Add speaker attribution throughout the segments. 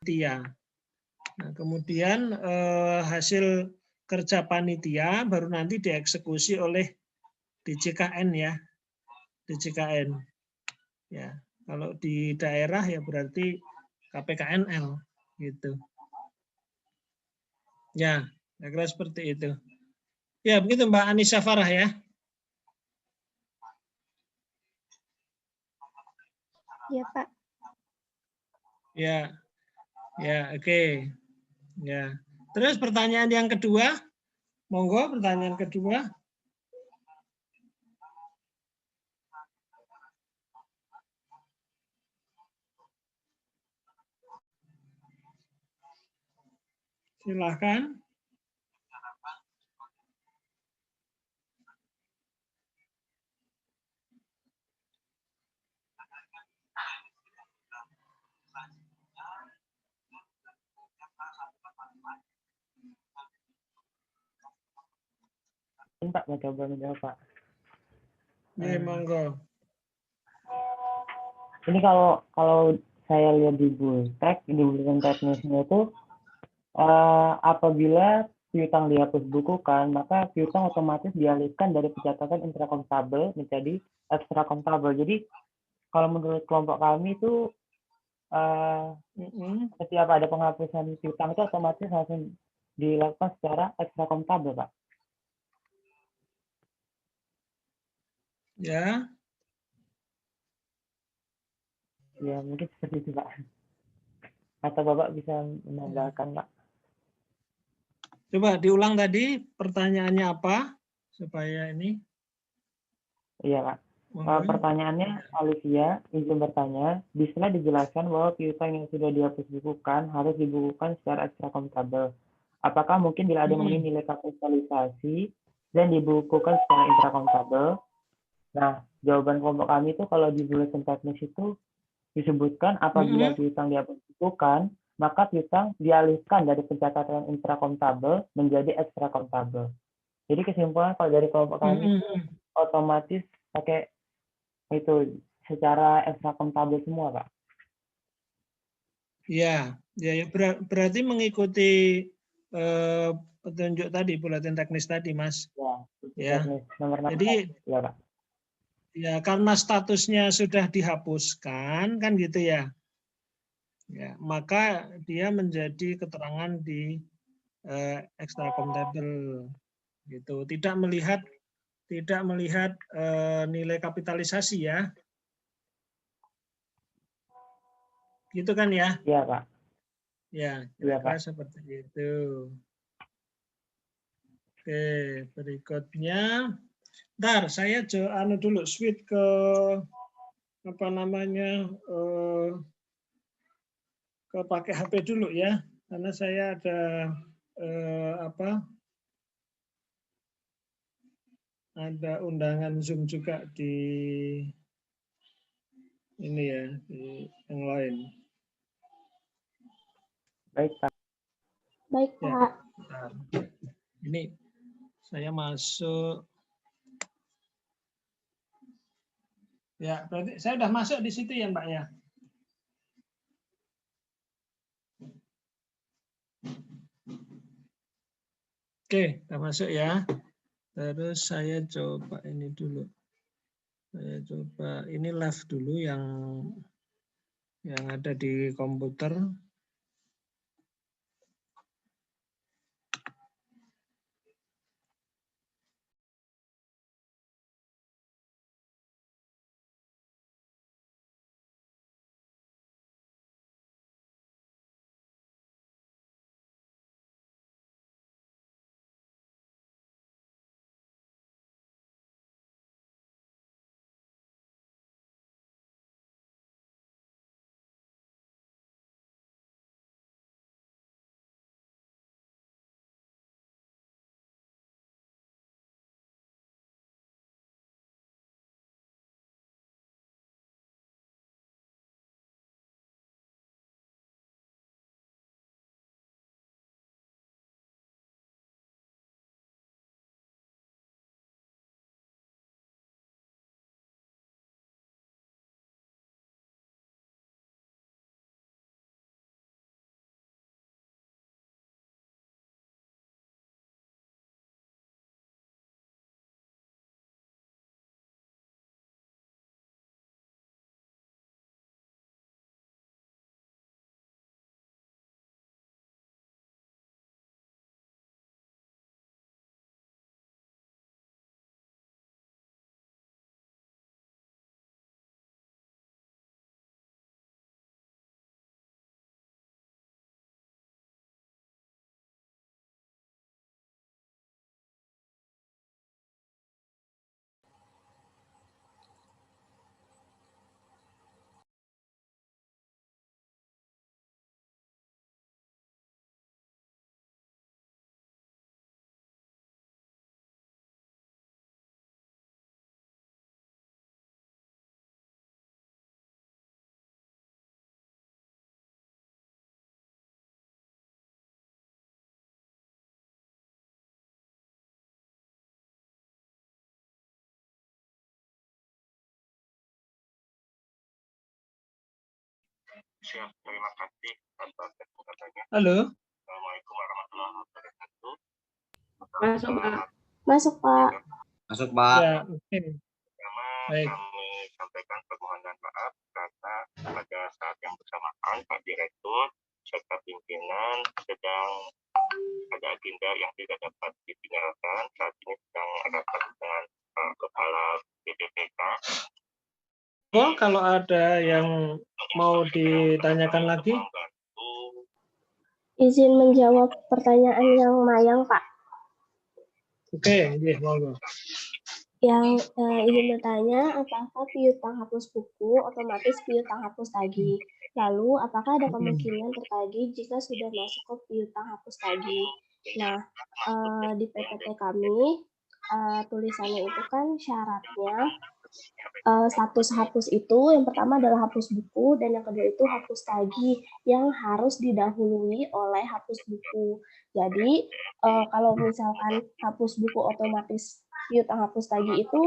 Speaker 1: panitia. Nah, kemudian hasil kerja panitia baru nanti dieksekusi oleh DJKN ya, DJKN. Ya, kalau di daerah ya berarti KPKNL gitu. Ya, kira-kira seperti itu. Ya, begitu Mbak Anissa Farah ya.
Speaker 2: Ya, Pak.
Speaker 1: Ya. Ya, oke. Ya. Terus pertanyaan yang kedua. Monggo pertanyaan kedua. Silahkan.
Speaker 3: Pak, mau coba menjawab Pak.
Speaker 1: Ya, monggo.
Speaker 3: Ini kalau saya lihat di Bultek, di buletin teknisnya itu apabila piutang dihapus bukukan, maka piutang otomatis dialihkan dari pencatatan intrakontabel menjadi ekstrakontabel. Jadi kalau menurut kelompok kami itu setiap ada penghapusan piutang itu otomatis langsung dilakukan secara ekstrakontabel, Pak.
Speaker 1: Ya.
Speaker 3: Ya, mungkin seperti itu, Pak. Atau Bapak bisa menambahkan, Pak?
Speaker 1: Coba diulang tadi pertanyaannya apa supaya ini.
Speaker 3: Iya, Pak. Pertanyaannya, Olivia izin bertanya, bisa dijelaskan bahwa piutang yang sudah dihapus bukukan harus dibukukan secara ekstrakontabel. Apakah mungkin bila ada memiliki nilai kapitalisasi dan dibukukan secara intrakontabel? Nah, jawaban kelompok kami itu kalau di buletin teknis itu disebutkan apabila piutang dihapus bukukan, maka piutang dialihkan dari pencatatan intrakontabel menjadi ekstrakontabel. Jadi kesimpulan kalau dari kelompok kami itu otomatis pakai itu secara ekstrakontabel semua, Pak.
Speaker 1: Ya, berarti mengikuti petunjuk tadi, buletin teknis tadi, Mas.
Speaker 3: Ya. Nomor 6.
Speaker 1: Jadi,
Speaker 3: ya, Pak.
Speaker 1: Ya, karena statusnya sudah dihapuskan, kan gitu ya. Ya, maka dia menjadi keterangan di ekstrakontabel gitu. Tidak melihat nilai kapitalisasi ya. Gitu kan ya?
Speaker 3: Iya, Pak.
Speaker 1: Ya, kira-kira seperti itu. Oke, berikutnya. Ntar saya dulu switch ke apa namanya ke pakai HP dulu ya, karena saya ada ada undangan Zoom juga di ini ya, di yang lain.
Speaker 3: Baik, Pak.
Speaker 2: Baik, Pak.
Speaker 1: Ya, ini saya masuk. Ya, berarti saya udah masuk di situ ya, Mbak ya. Oke, udah masuk ya. Terus saya coba ini dulu. Saya coba ini live dulu yang ada di komputer.
Speaker 4: Siap, terima kasih atas kesempatannya.
Speaker 1: Halo.
Speaker 4: Assalamualaikum warahmatullahi wabarakatuh.
Speaker 2: Masuk, Pak. Masuk, Pak.
Speaker 5: Masuk, Pak.
Speaker 1: Ya, oke.
Speaker 4: Pertama,
Speaker 1: Baik.
Speaker 4: kami sampaikan permohonan maaf karena pada saat yang bersamaan Pak Direktur serta pimpinan sedang ada agenda yang tidak dapat ditinggalkan. Saat ini sedang rapat dengan Pak Kepala BPPK.
Speaker 1: Oh, kalau ada yang mau ditanyakan lagi?
Speaker 2: Izin menjawab pertanyaan yang Mayang, Pak.
Speaker 1: Oke, monggo.
Speaker 2: Yang izin bertanya, apakah piutang hapus buku otomatis piutang hapus tagih? Lalu, apakah ada kemungkinan tertagih jika sudah masuk ke piutang hapus tagih? Nah, di PPT kami, tulisannya itu kan syaratnya status hapus itu yang pertama adalah hapus buku dan yang kedua itu hapus tagih yang harus didahului oleh hapus buku. Jadi kalau misalkan hapus buku otomatis piutang hapus tagih itu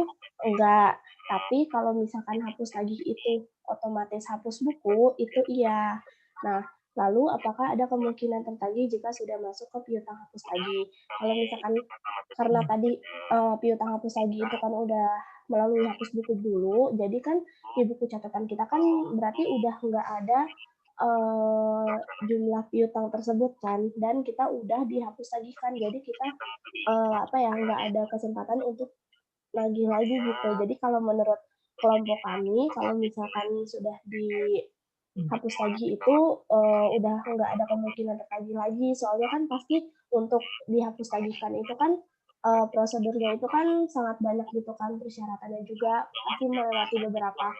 Speaker 2: enggak, tapi kalau misalkan hapus tagih itu otomatis hapus buku itu iya. Nah, lalu apakah ada kemungkinan tertagih jika sudah masuk ke piutang hapus tagih? Kalau misalkan karena tadi piutang hapus tagih itu kan udah melalui hapus buku dulu, jadi kan di buku catatan kita kan berarti udah nggak ada jumlah piutang tersebut kan, dan kita udah dihapus tagihkan, jadi kita nggak ada kesempatan untuk nagih lagi gitu. Jadi kalau menurut kelompok kami, kalau misalkan sudah dihapus tagih itu udah nggak ada kemungkinan tertagih lagi, soalnya kan pasti untuk dihapus tagihkan itu kan prosedurnya itu kan sangat banyak gitu kan, persyaratannya juga pasti melewati beberapa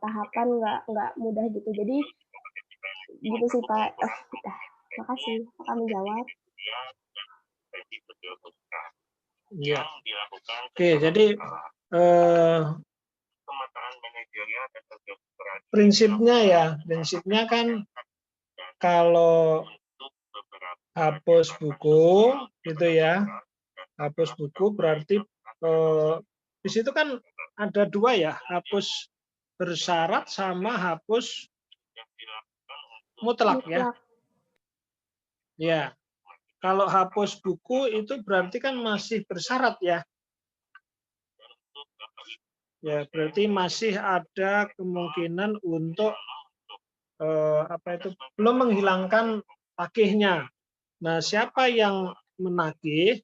Speaker 2: tahapan, nggak mudah gitu. Jadi gitu sih Pak. Makasih Pak menjawab.
Speaker 1: Ya. Oke, jadi prinsipnya kan kalau hapus buku gitu ya, hapus buku berarti di situ kan ada dua ya, hapus bersyarat sama hapus mutlak ya. Ya, kalau hapus buku itu berarti kan masih bersyarat ya. Ya, berarti masih ada kemungkinan untuk belum menghilangkan tagihnya. Nah, siapa yang menagih?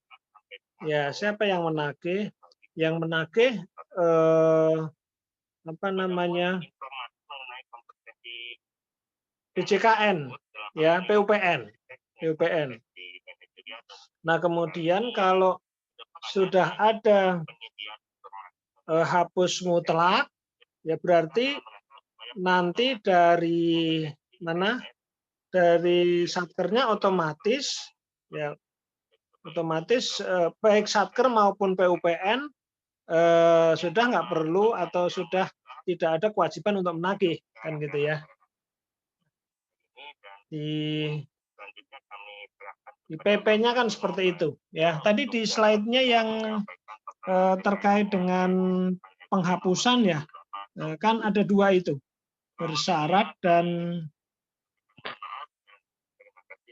Speaker 1: Ya, siapa yang menagih? Yang menagih PJKN, ya, PUPN. Nah, kemudian kalau sudah ada hapus mutlak, ya berarti nanti dari mana? Dari satkernya otomatis, ya, otomatis baik satker maupun PUPN sudah nggak perlu atau sudah tidak ada kewajiban untuk menagih, kan gitu ya. Di PP-nya kan seperti itu ya. Tadi di slide-nya yang terkait dengan penghapusan ya, kan ada dua itu, bersyarat dan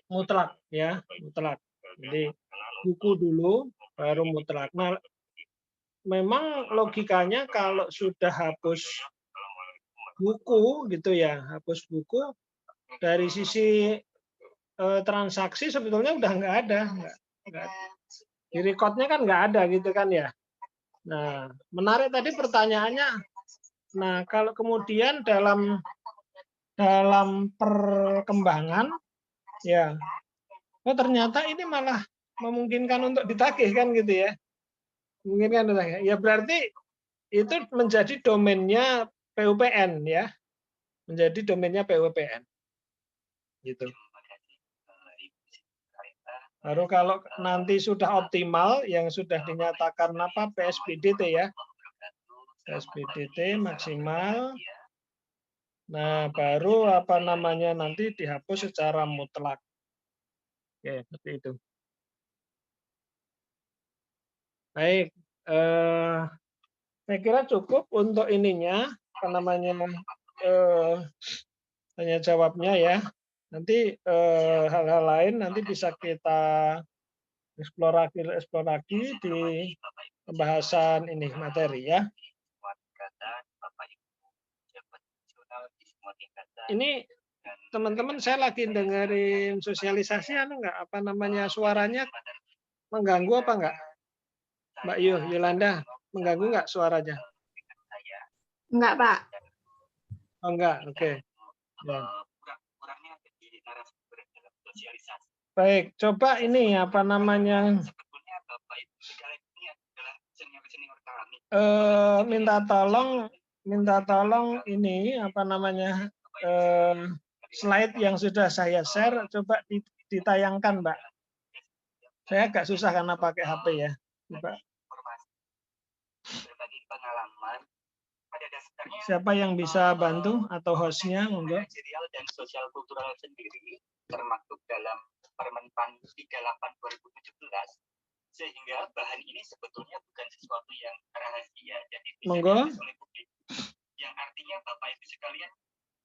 Speaker 1: mutlak ya, mutlak. Jadi buku dulu baru mutlak. Nah, memang logikanya kalau sudah hapus buku gitu ya, hapus buku dari sisi transaksi sebetulnya udah nggak ada, di recordnya kan nggak ada gitu kan ya. Nah, menarik tadi pertanyaannya. Nah, kalau kemudian dalam perkembangan ya, oh ternyata ini malah memungkinkan untuk ditagih kan gitu ya. Memungkinkan untuk ditagih. Ya berarti itu menjadi domainnya PUPN ya. Menjadi domainnya PUPN. Gitu. Baru kalau nanti sudah optimal yang sudah dinyatakan PSBDT ya. PSBDT maksimal. Nah, baru nanti dihapus secara mutlak. Oke, seperti itu. Baik, saya kira cukup untuk ininya, tanya jawabnya ya. Nanti hal-hal lain nanti bisa kita eksplor lagi di pembahasan ini materi ya. Ini teman-teman saya lagi dengerin sosialisasi enggak apa namanya suaranya mengganggu apa enggak? Mbak Yolanda, mengganggu enggak suaranya?
Speaker 2: Enggak, Pak.
Speaker 1: Oh enggak, oke. Ya. Baik, coba ini apa namanya? Minta tolong ini apa namanya? Slide yang sudah saya share coba ditayangkan, Mbak. Saya agak susah karena pakai HP ya. Coba. Siapa yang bisa bantu atau hostnya?
Speaker 5: Manajerial dan sosial kultural sendiri termasuk dalam Permenpan 38/2017 sehingga bahan ini sebetulnya bukan sesuatu yang rahasia jadi bisa diakses oleh publik. Yang artinya Bapak Ibu sekalian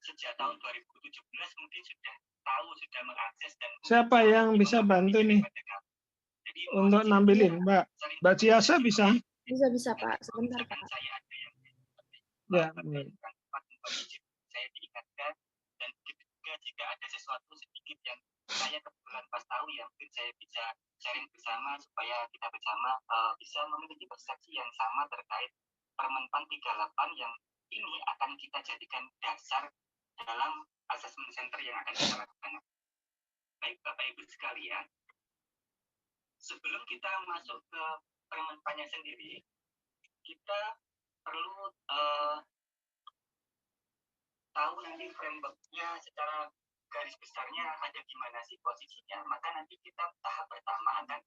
Speaker 5: sejak tahun 2017 mungkin sudah tahu sudah mengakses dan
Speaker 1: siapa yang bisa bantu nih
Speaker 5: jadi,
Speaker 1: untuk nampilin Mbak Ciasa bisa?
Speaker 2: Bisa Pak, sebentar Pak.
Speaker 1: Ya,
Speaker 5: saya diingatkan dan juga jika ada sesuatu sedikit yang saya kebetulan pas tahu ya mungkin saya bisa sharing bersama supaya kita bersama bisa memiliki persepsi yang sama terkait Permenpan 38 yang ini akan kita jadikan dasar dalam assessment center yang akan kita lakukan. Baik Bapak Ibu sekalian, sebelum kita masuk ke Permenpannya sendiri, kita perlu tahu nanti framework-nya secara garis besarnya ada di mana sih posisinya. Maka nanti kita tahap pertama akan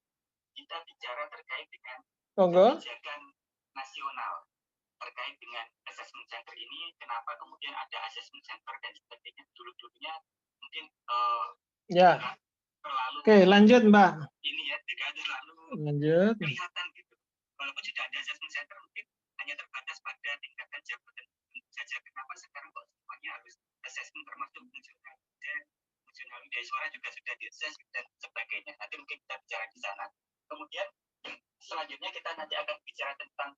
Speaker 5: kita bicara terkait dengan kebijakan nasional terkait dengan assessment center ini. Kenapa kemudian ada assessment center dan sebagainya. Dulunya mungkin terlalu.
Speaker 1: Oke, lanjut Mbak.
Speaker 5: Ini ya dekade lalu
Speaker 1: lanjut.
Speaker 5: Kelihatan gitu. Walaupun sudah ada assessment center mungkin hanya terbatas pada tingkatan jabatan saja. Kenapa sekarang kok semuanya harus assessment termasuk fungsional daya suara juga sudah diakses dan sebagainya. Nanti mungkin kita bicara di sana. Kemudian selanjutnya kita nanti akan bicara tentang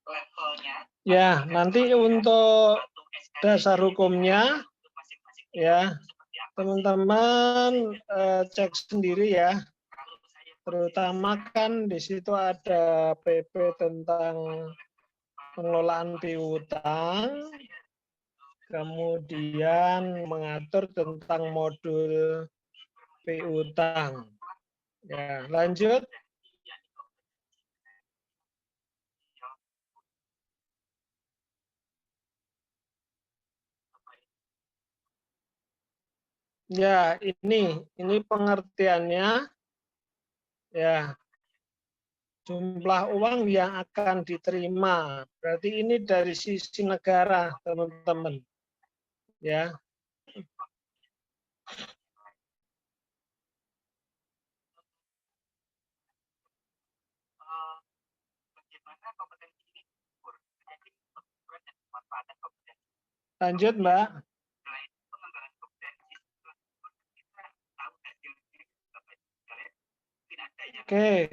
Speaker 5: levelnya. Ya,
Speaker 1: nanti untuk dasar hukumnya ya teman-teman cek sendiri ya. Terutama kan di situ ada PP tentang pengelolaan piutang, kemudian mengatur tentang modul piutang. Ya, lanjut. Ya, ini pengertiannya. Ya, jumlah uang yang akan diterima. Berarti ini dari sisi negara, teman-teman. Ya. Lanjut, Mbak. Oke.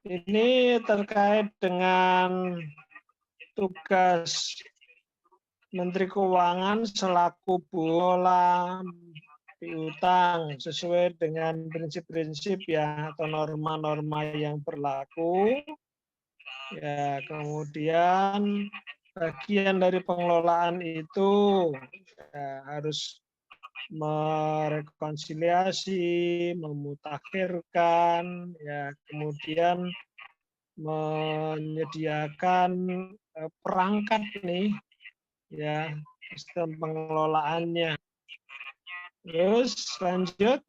Speaker 1: Ini terkait dengan tugas Menteri Keuangan selaku pengelola piutang sesuai dengan prinsip-prinsip ya atau norma-norma yang berlaku. Ya, kemudian bagian dari pengelolaan itu ya, harus merekonsiliasi, memutakhirkan, ya, kemudian menyediakan perangkat nih, ya, sistem pengelolaannya. Terus lanjut.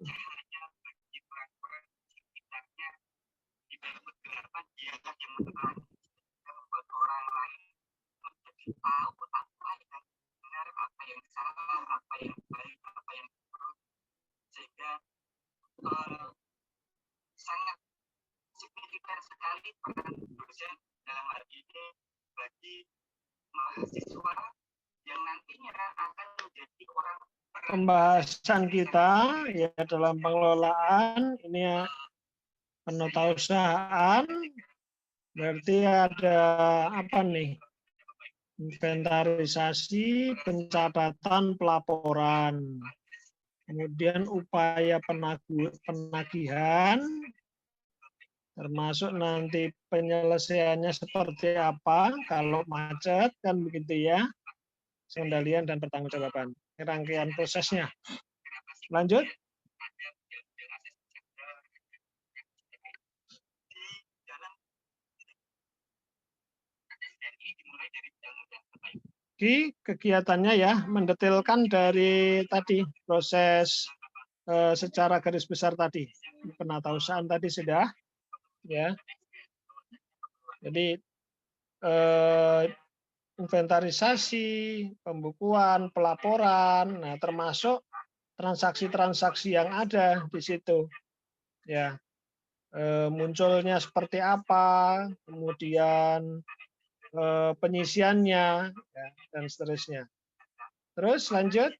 Speaker 5: Sangat signifikan sekali peran dosen dalam hal ini bagi mahasiswa yang nantinya akan menjadi orang per
Speaker 1: pembahasan kita ya dalam pengelolaan ini ya, penatausahaan berarti ada apa nih? Inventarisasi, pencatatan, pelaporan. Kemudian upaya penagihan, termasuk nanti penyelesaiannya seperti apa, kalau macet kan begitu ya, pengendalian dan pertanggungjawaban. Rangkaian prosesnya. Lanjut. Kegiatannya ya mendetailkan dari tadi proses secara garis besar tadi penatausahaan tadi sudah ya. Jadi inventarisasi, pembukuan, pelaporan, nah termasuk transaksi-transaksi yang ada di situ ya. Munculnya seperti apa, kemudian penyisiannya ya, dan seterusnya. Terus lanjut.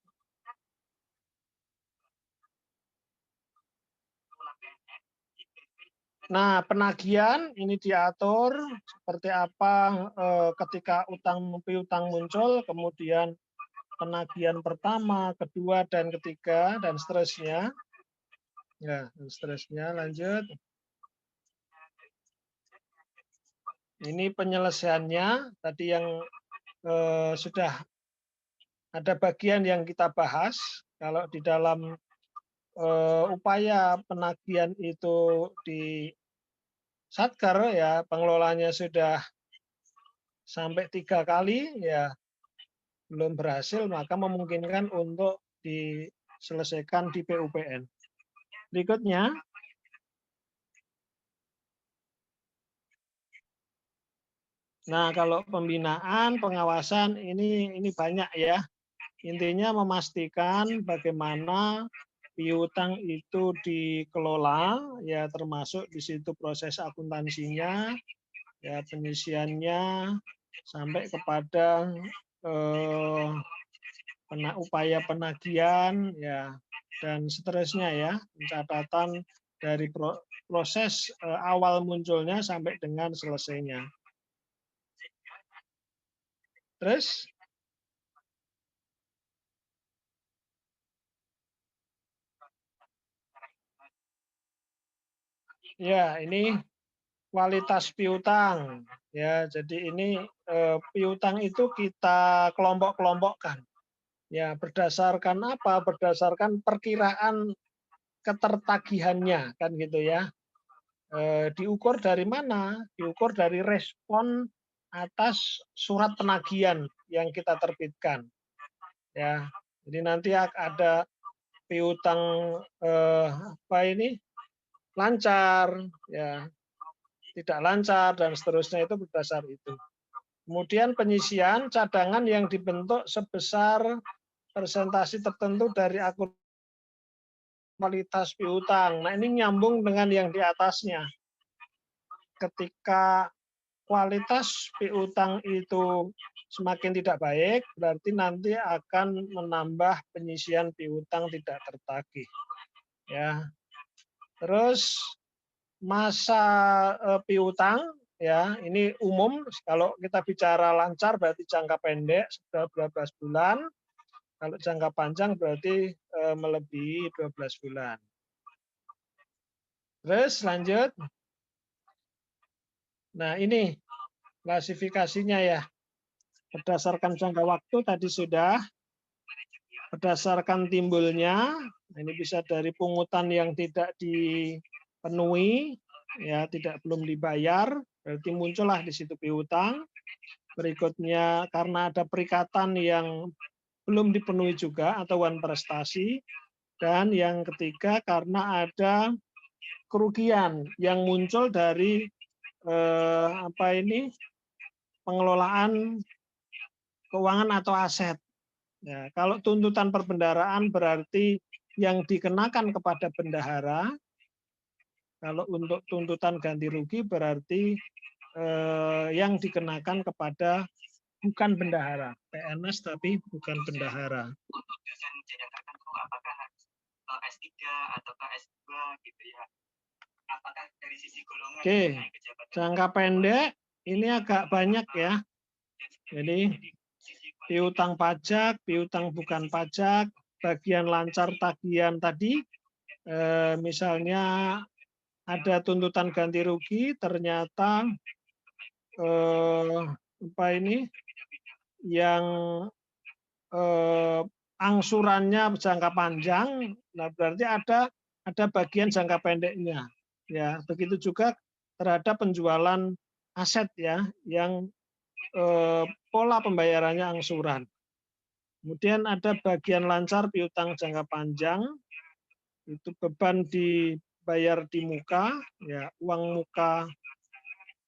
Speaker 1: Nah, penagihan ini diatur seperti apa ketika utang piutang muncul, kemudian penagihan pertama, kedua, dan ketiga, dan seterusnya. Ya, dan seterusnya. Lanjut. Ini penyelesaiannya tadi yang sudah ada bagian yang kita bahas. Kalau di dalam upaya penagihan itu di Satker ya pengelolanya sudah sampai 3 kali ya belum berhasil, maka memungkinkan untuk diselesaikan di PUPN. Berikutnya. Nah, kalau pembinaan, pengawasan ini banyak ya. Intinya memastikan bagaimana piutang itu dikelola, ya termasuk di situ proses akuntansinya, ya penyisiannya, sampai kepada upaya penagihan, ya dan seterusnya ya, pencatatan dari proses awal munculnya sampai dengan selesainya. Terus ya ini kualitas piutang ya. Jadi ini piutang itu kita kelompok-kelompokkan. Ya, berdasarkan apa? Berdasarkan perkiraan ketertagihannya kan gitu ya. Diukur dari mana? Diukur dari respon atas surat penagihan yang kita terbitkan. Ya, jadi nanti ada piutang apa ini lancar, ya tidak lancar dan seterusnya itu berdasar itu. Kemudian penyisian cadangan yang dibentuk sebesar persentase tertentu dari akun kualitas piutang. Nah ini nyambung dengan yang di atasnya. Ketika kualitas piutang itu semakin tidak baik, berarti nanti akan menambah penyisian piutang tidak tertagih. Ya. Terus masa piutang ya ini umum. Kalau kita bicara lancar berarti jangka pendek sudah 12 bulan. Kalau jangka panjang berarti melebihi 12 bulan. Terus lanjut. Nah ini klasifikasinya ya. Berdasarkan jangka waktu tadi sudah. Berdasarkan timbulnya, ini bisa dari pungutan yang tidak dipenuhi, ya belum dibayar, berarti muncullah di situ piutang. Berikutnya karena ada perikatan yang belum dipenuhi juga atau wan prestasi, dan yang ketiga karena ada kerugian yang muncul dari pengelolaan keuangan atau aset. Ya, kalau tuntutan perbendaharaan berarti yang dikenakan kepada bendahara. Kalau untuk tuntutan ganti rugi berarti yang dikenakan kepada bukan bendahara, PNS tapi bukan bendahara.
Speaker 5: apakah harus S3 atau S2 gitu ya. Apakah dari sisi golongan naik ke jabatan
Speaker 1: jangka pendek ini agak banyak ya. Jadi piutang pajak, piutang bukan pajak, bagian lancar tagihan tadi, misalnya ada tuntutan ganti rugi, ternyata apa ini yang angsurannya jangka panjang, nah berarti ada bagian jangka pendeknya. Ya, begitu juga terhadap penjualan aset ya, yang pola pembayarannya angsuran. Kemudian ada bagian lancar piutang jangka panjang, itu beban dibayar di muka, ya uang muka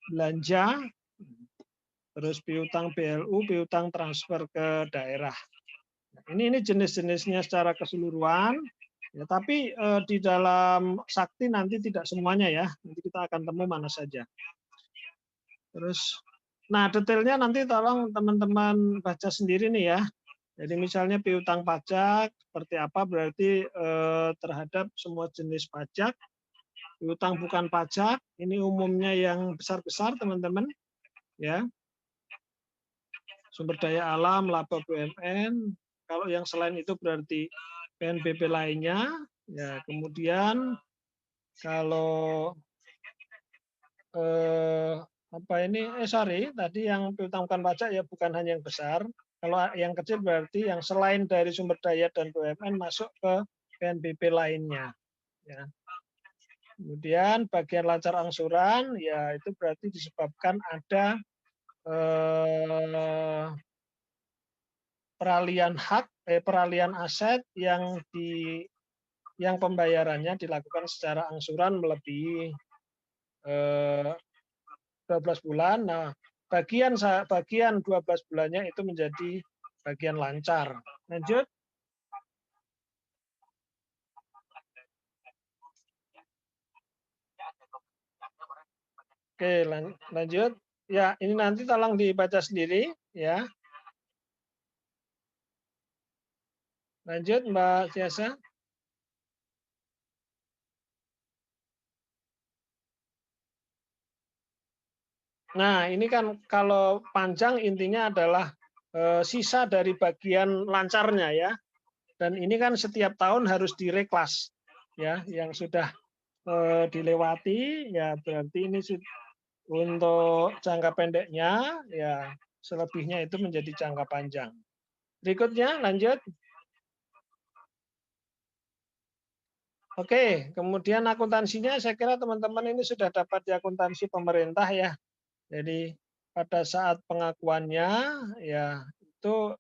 Speaker 1: belanja, terus piutang BLU, piutang transfer ke daerah. Ini jenis-jenisnya secara keseluruhan, ya, tapi di dalam sakti nanti tidak semuanya ya, nanti kita akan temu mana saja. Terus, nah detailnya nanti tolong teman-teman baca sendiri nih ya. Jadi misalnya piutang pajak seperti apa berarti terhadap semua jenis pajak. Piutang bukan pajak ini umumnya yang besar-besar teman-teman ya. Sumber daya alam, laba BUMN. Kalau yang selain itu berarti PNBP lainnya. Ya kemudian kalau tadi yang piutang bukan pajak ya bukan hanya yang besar. Kalau yang kecil berarti yang selain dari sumber daya dan BUMN masuk ke PNBP lainnya. Ya. Kemudian bagian lancar angsuran, ya itu berarti disebabkan ada peralihan aset yang pembayarannya dilakukan secara angsuran melebihi 12 bulan. Nah, bagian 12 bulannya itu menjadi bagian lancar. Lanjut. Oke, lanjut. Ya, ini nanti tolong dibaca sendiri ya. Lanjut Mbak Tiasa. Nah, ini kan kalau panjang intinya adalah sisa dari bagian lancarnya ya. Dan ini kan setiap tahun harus direklas ya, yang sudah dilewati ya berarti ini untuk jangka pendeknya ya selebihnya itu menjadi jangka panjang. Berikutnya lanjut. Oke, kemudian akuntansinya saya kira teman-teman ini sudah dapat di akuntansi pemerintah ya. Jadi pada saat pengakuannya ya itu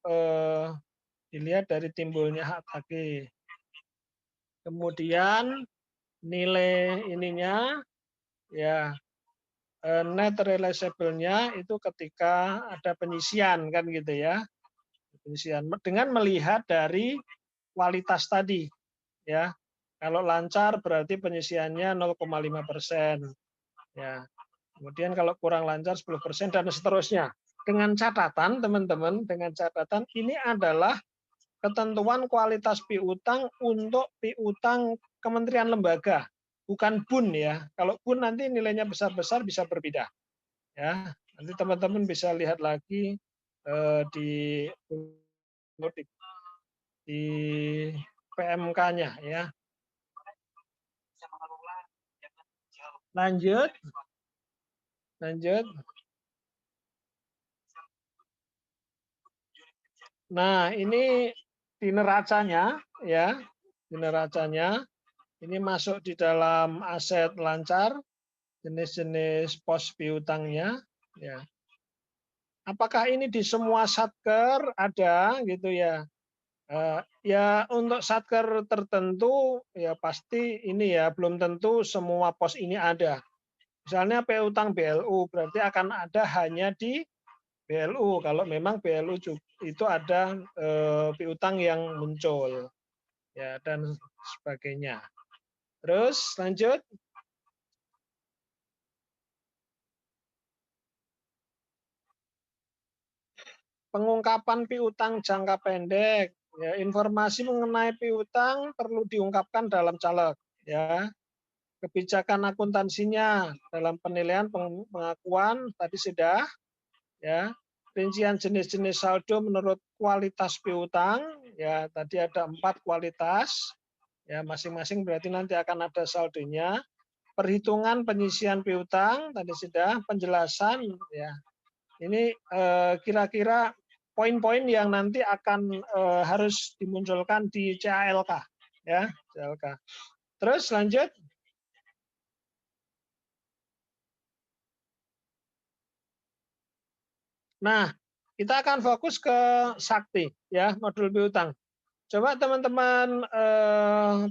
Speaker 1: dilihat dari timbulnya hak tagih. Kemudian nilai ininya ya net realizable-nya itu ketika ada penyisian kan gitu ya. Penyisian dengan melihat dari kualitas tadi ya. Kalau lancar berarti penyisiannya 0,5%. Ya. Kemudian kalau kurang lancar 10% dan seterusnya. Dengan catatan teman-teman, dengan catatan ini adalah ketentuan kualitas piutang untuk piutang kementerian lembaga, bukan BUN ya. Kalau BUN nanti nilainya besar-besar bisa berbeda. Ya, nanti teman-teman bisa lihat lagi di PMK-nya ya. Lanjut. Nah, ini di neracanya ya. Di neracanya ini masuk di dalam aset lancar, jenis-jenis pos piutangnya ya. Apakah ini di semua satker ada gitu ya? Ya untuk satker tertentu ya pasti ini ya belum tentu semua pos ini ada. Misalnya piutang BLU berarti akan ada hanya di BLU kalau memang BLU itu ada piutang yang muncul ya dan sebagainya. Terus lanjut. Pengungkapan piutang jangka pendek. Ya, informasi mengenai piutang perlu diungkapkan dalam caleg, ya. Kebijakan akuntansinya dalam penilaian pengakuan tadi sudah, ya. Rincian jenis-jenis saldo menurut kualitas piutang, ya tadi ada 4 kualitas, ya masing-masing berarti nanti akan ada saldonya. Perhitungan penyisian piutang tadi sudah, penjelasan, ya. Ini kira-kira poin-poin yang nanti akan harus dimunculkan di CALK, ya CALK. Terus lanjut. Nah, kita akan fokus ke sakti, ya modul piutang. Coba teman-teman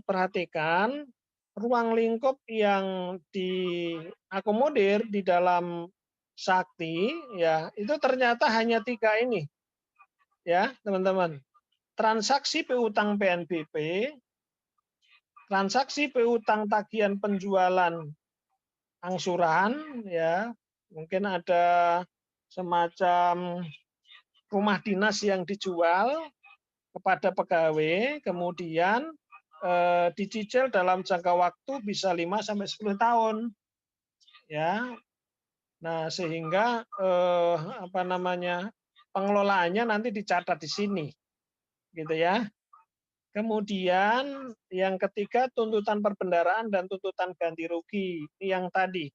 Speaker 1: perhatikan ruang lingkup yang diakomodir di dalam sakti, ya itu ternyata hanya 3 ini, ya teman-teman. Transaksi piutang PNBP, transaksi piutang tagihan penjualan angsuran, ya mungkin ada semacam rumah dinas yang dijual kepada pegawai, kemudian dicicil dalam jangka waktu bisa 5 sampai 10 tahun, ya. Nah sehingga pengelolaannya nanti dicatat di sini, gitu ya. Kemudian yang ketiga tuntutan perbendaharaan dan tuntutan ganti rugi. Ini yang tadi,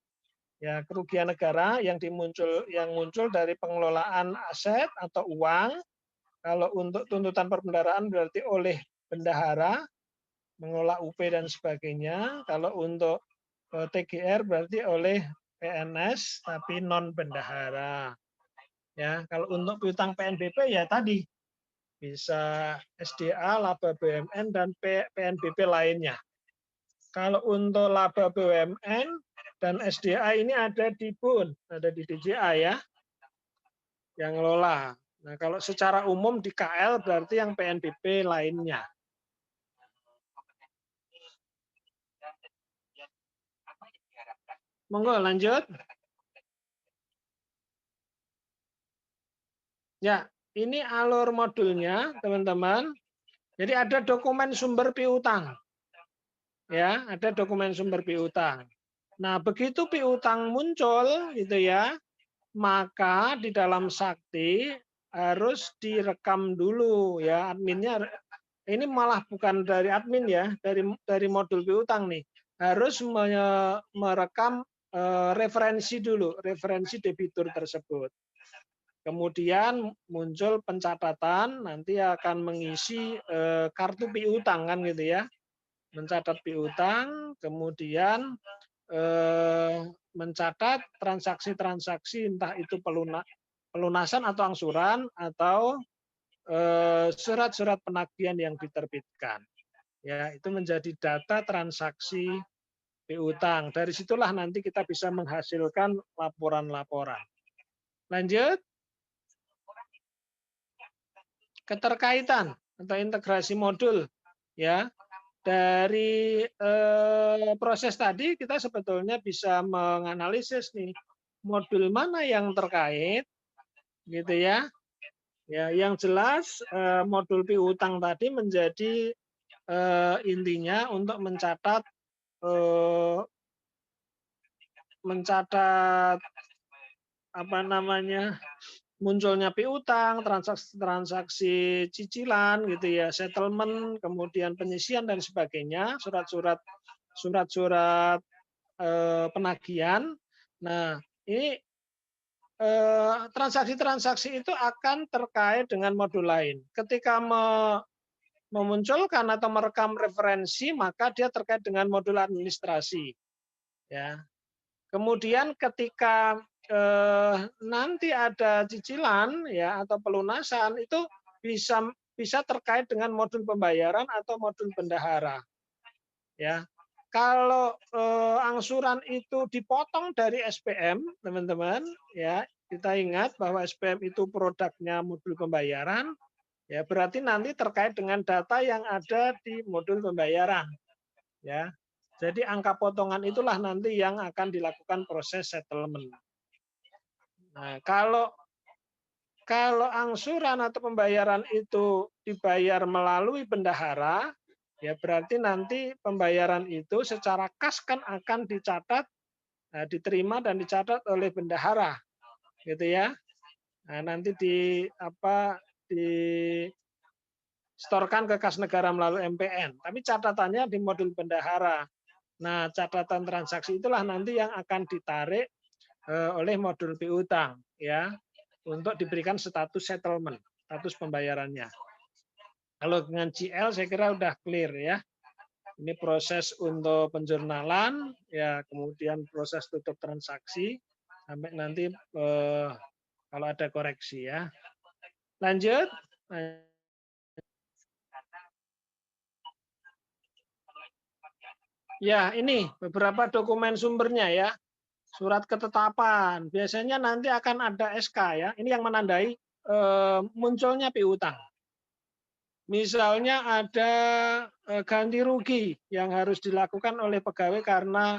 Speaker 1: ya kerugian negara yang muncul dari pengelolaan aset atau uang. Kalau untuk tuntutan perbendaharaan berarti oleh bendahara mengelola UP dan sebagainya. Kalau untuk TGR berarti oleh PNS tapi non bendahara. Ya, kalau untuk piutang PNBP ya tadi bisa SDA, laba BUMN dan PNBP lainnya. Kalau untuk laba BUMN dan SDA ini ada di BUN, ada di DJA ya, yang ngelola. Nah, kalau secara umum di KL berarti yang PNBP lainnya. Monggo lanjut. Ya, ini alur modulnya, teman-teman. Jadi ada dokumen sumber piutang. Ya, ada dokumen sumber piutang. Nah, begitu piutang muncul gitu ya, maka di dalam sakti harus direkam dulu ya adminnya. Ini malah bukan dari admin ya, dari modul piutang nih. Harus merekam referensi dulu, referensi debitur tersebut. Kemudian muncul pencatatan, nanti akan mengisi kartu piutang kan gitu ya, mencatat piutang, kemudian mencatat transaksi-transaksi entah itu pelunasan atau angsuran atau surat-surat penagihan yang diterbitkan. Ya, itu menjadi data transaksi piutang. Dari situlah nanti kita bisa menghasilkan laporan-laporan. Lanjut. Keterkaitan atau integrasi modul ya dari proses tadi kita sebetulnya bisa menganalisis nih modul mana yang terkait gitu ya. Ya yang jelas modul piutang tadi menjadi intinya untuk mencatat munculnya piutang, transaksi cicilan gitu ya, settlement, kemudian penyisian dan sebagainya, surat-surat penagihan. Nah, ini transaksi-transaksi itu akan terkait dengan modul lain. Ketika memunculkan atau merekam referensi, maka dia terkait dengan modul administrasi. Ya. Kemudian ketika nanti ada cicilan ya atau pelunasan itu bisa terkait dengan modul pembayaran atau modul bendahara. Ya. Kalau angsuran itu dipotong dari SPM, teman-teman, ya kita ingat bahwa SPM itu produknya modul pembayaran, ya berarti nanti terkait dengan data yang ada di modul pembayaran. Ya. Jadi angka potongan itulah nanti yang akan dilakukan proses settlement. Nah, kalau Kalau angsuran atau pembayaran itu dibayar melalui bendahara, ya berarti nanti pembayaran itu secara kas kan akan dicatat, diterima dan dicatat oleh bendahara, gitu ya. Nah, nanti distorkan ke kas negara melalui MPN. Tapi catatannya di modul bendahara. Nah, catatan transaksi itulah nanti yang akan ditarik oleh modul piutang, ya, untuk diberikan status settlement, status pembayarannya. Kalau dengan GL saya kira udah clear ya. Ini proses untuk penjurnalan, ya, kemudian proses tutup transaksi sampai nanti kalau ada koreksi ya. Lanjut. Ya, ini beberapa dokumen sumbernya ya. Surat ketetapan, biasanya nanti akan ada SK ya. Ini yang menandai munculnya piutang. Misalnya ada ganti rugi yang harus dilakukan oleh pegawai karena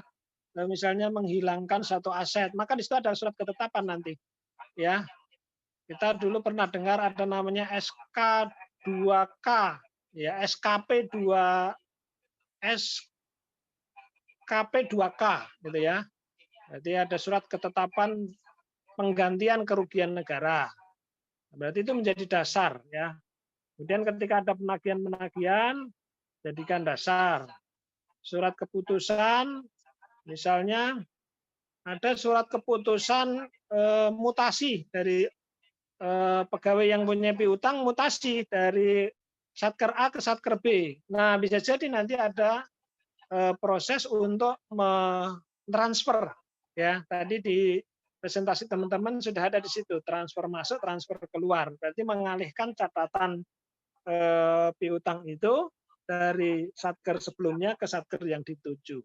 Speaker 1: misalnya menghilangkan satu aset, maka di situ ada surat ketetapan nanti. Ya, kita dulu pernah dengar ada namanya SK2K, ya SKP2K, gitu ya. Berarti ada surat ketetapan penggantian kerugian negara. Berarti itu menjadi dasar ya. Kemudian ketika ada penagihan-penagihan, jadikan dasar. Surat keputusan, misalnya ada surat keputusan mutasi dari pegawai yang punya piutang, mutasi dari Satker A ke Satker B. Nah, bisa jadi nanti ada proses untuk mentransfer. Ya, tadi di presentasi teman-teman sudah ada di situ, transfer masuk, transfer keluar. Berarti mengalihkan catatan piutang itu dari satker sebelumnya ke satker yang dituju.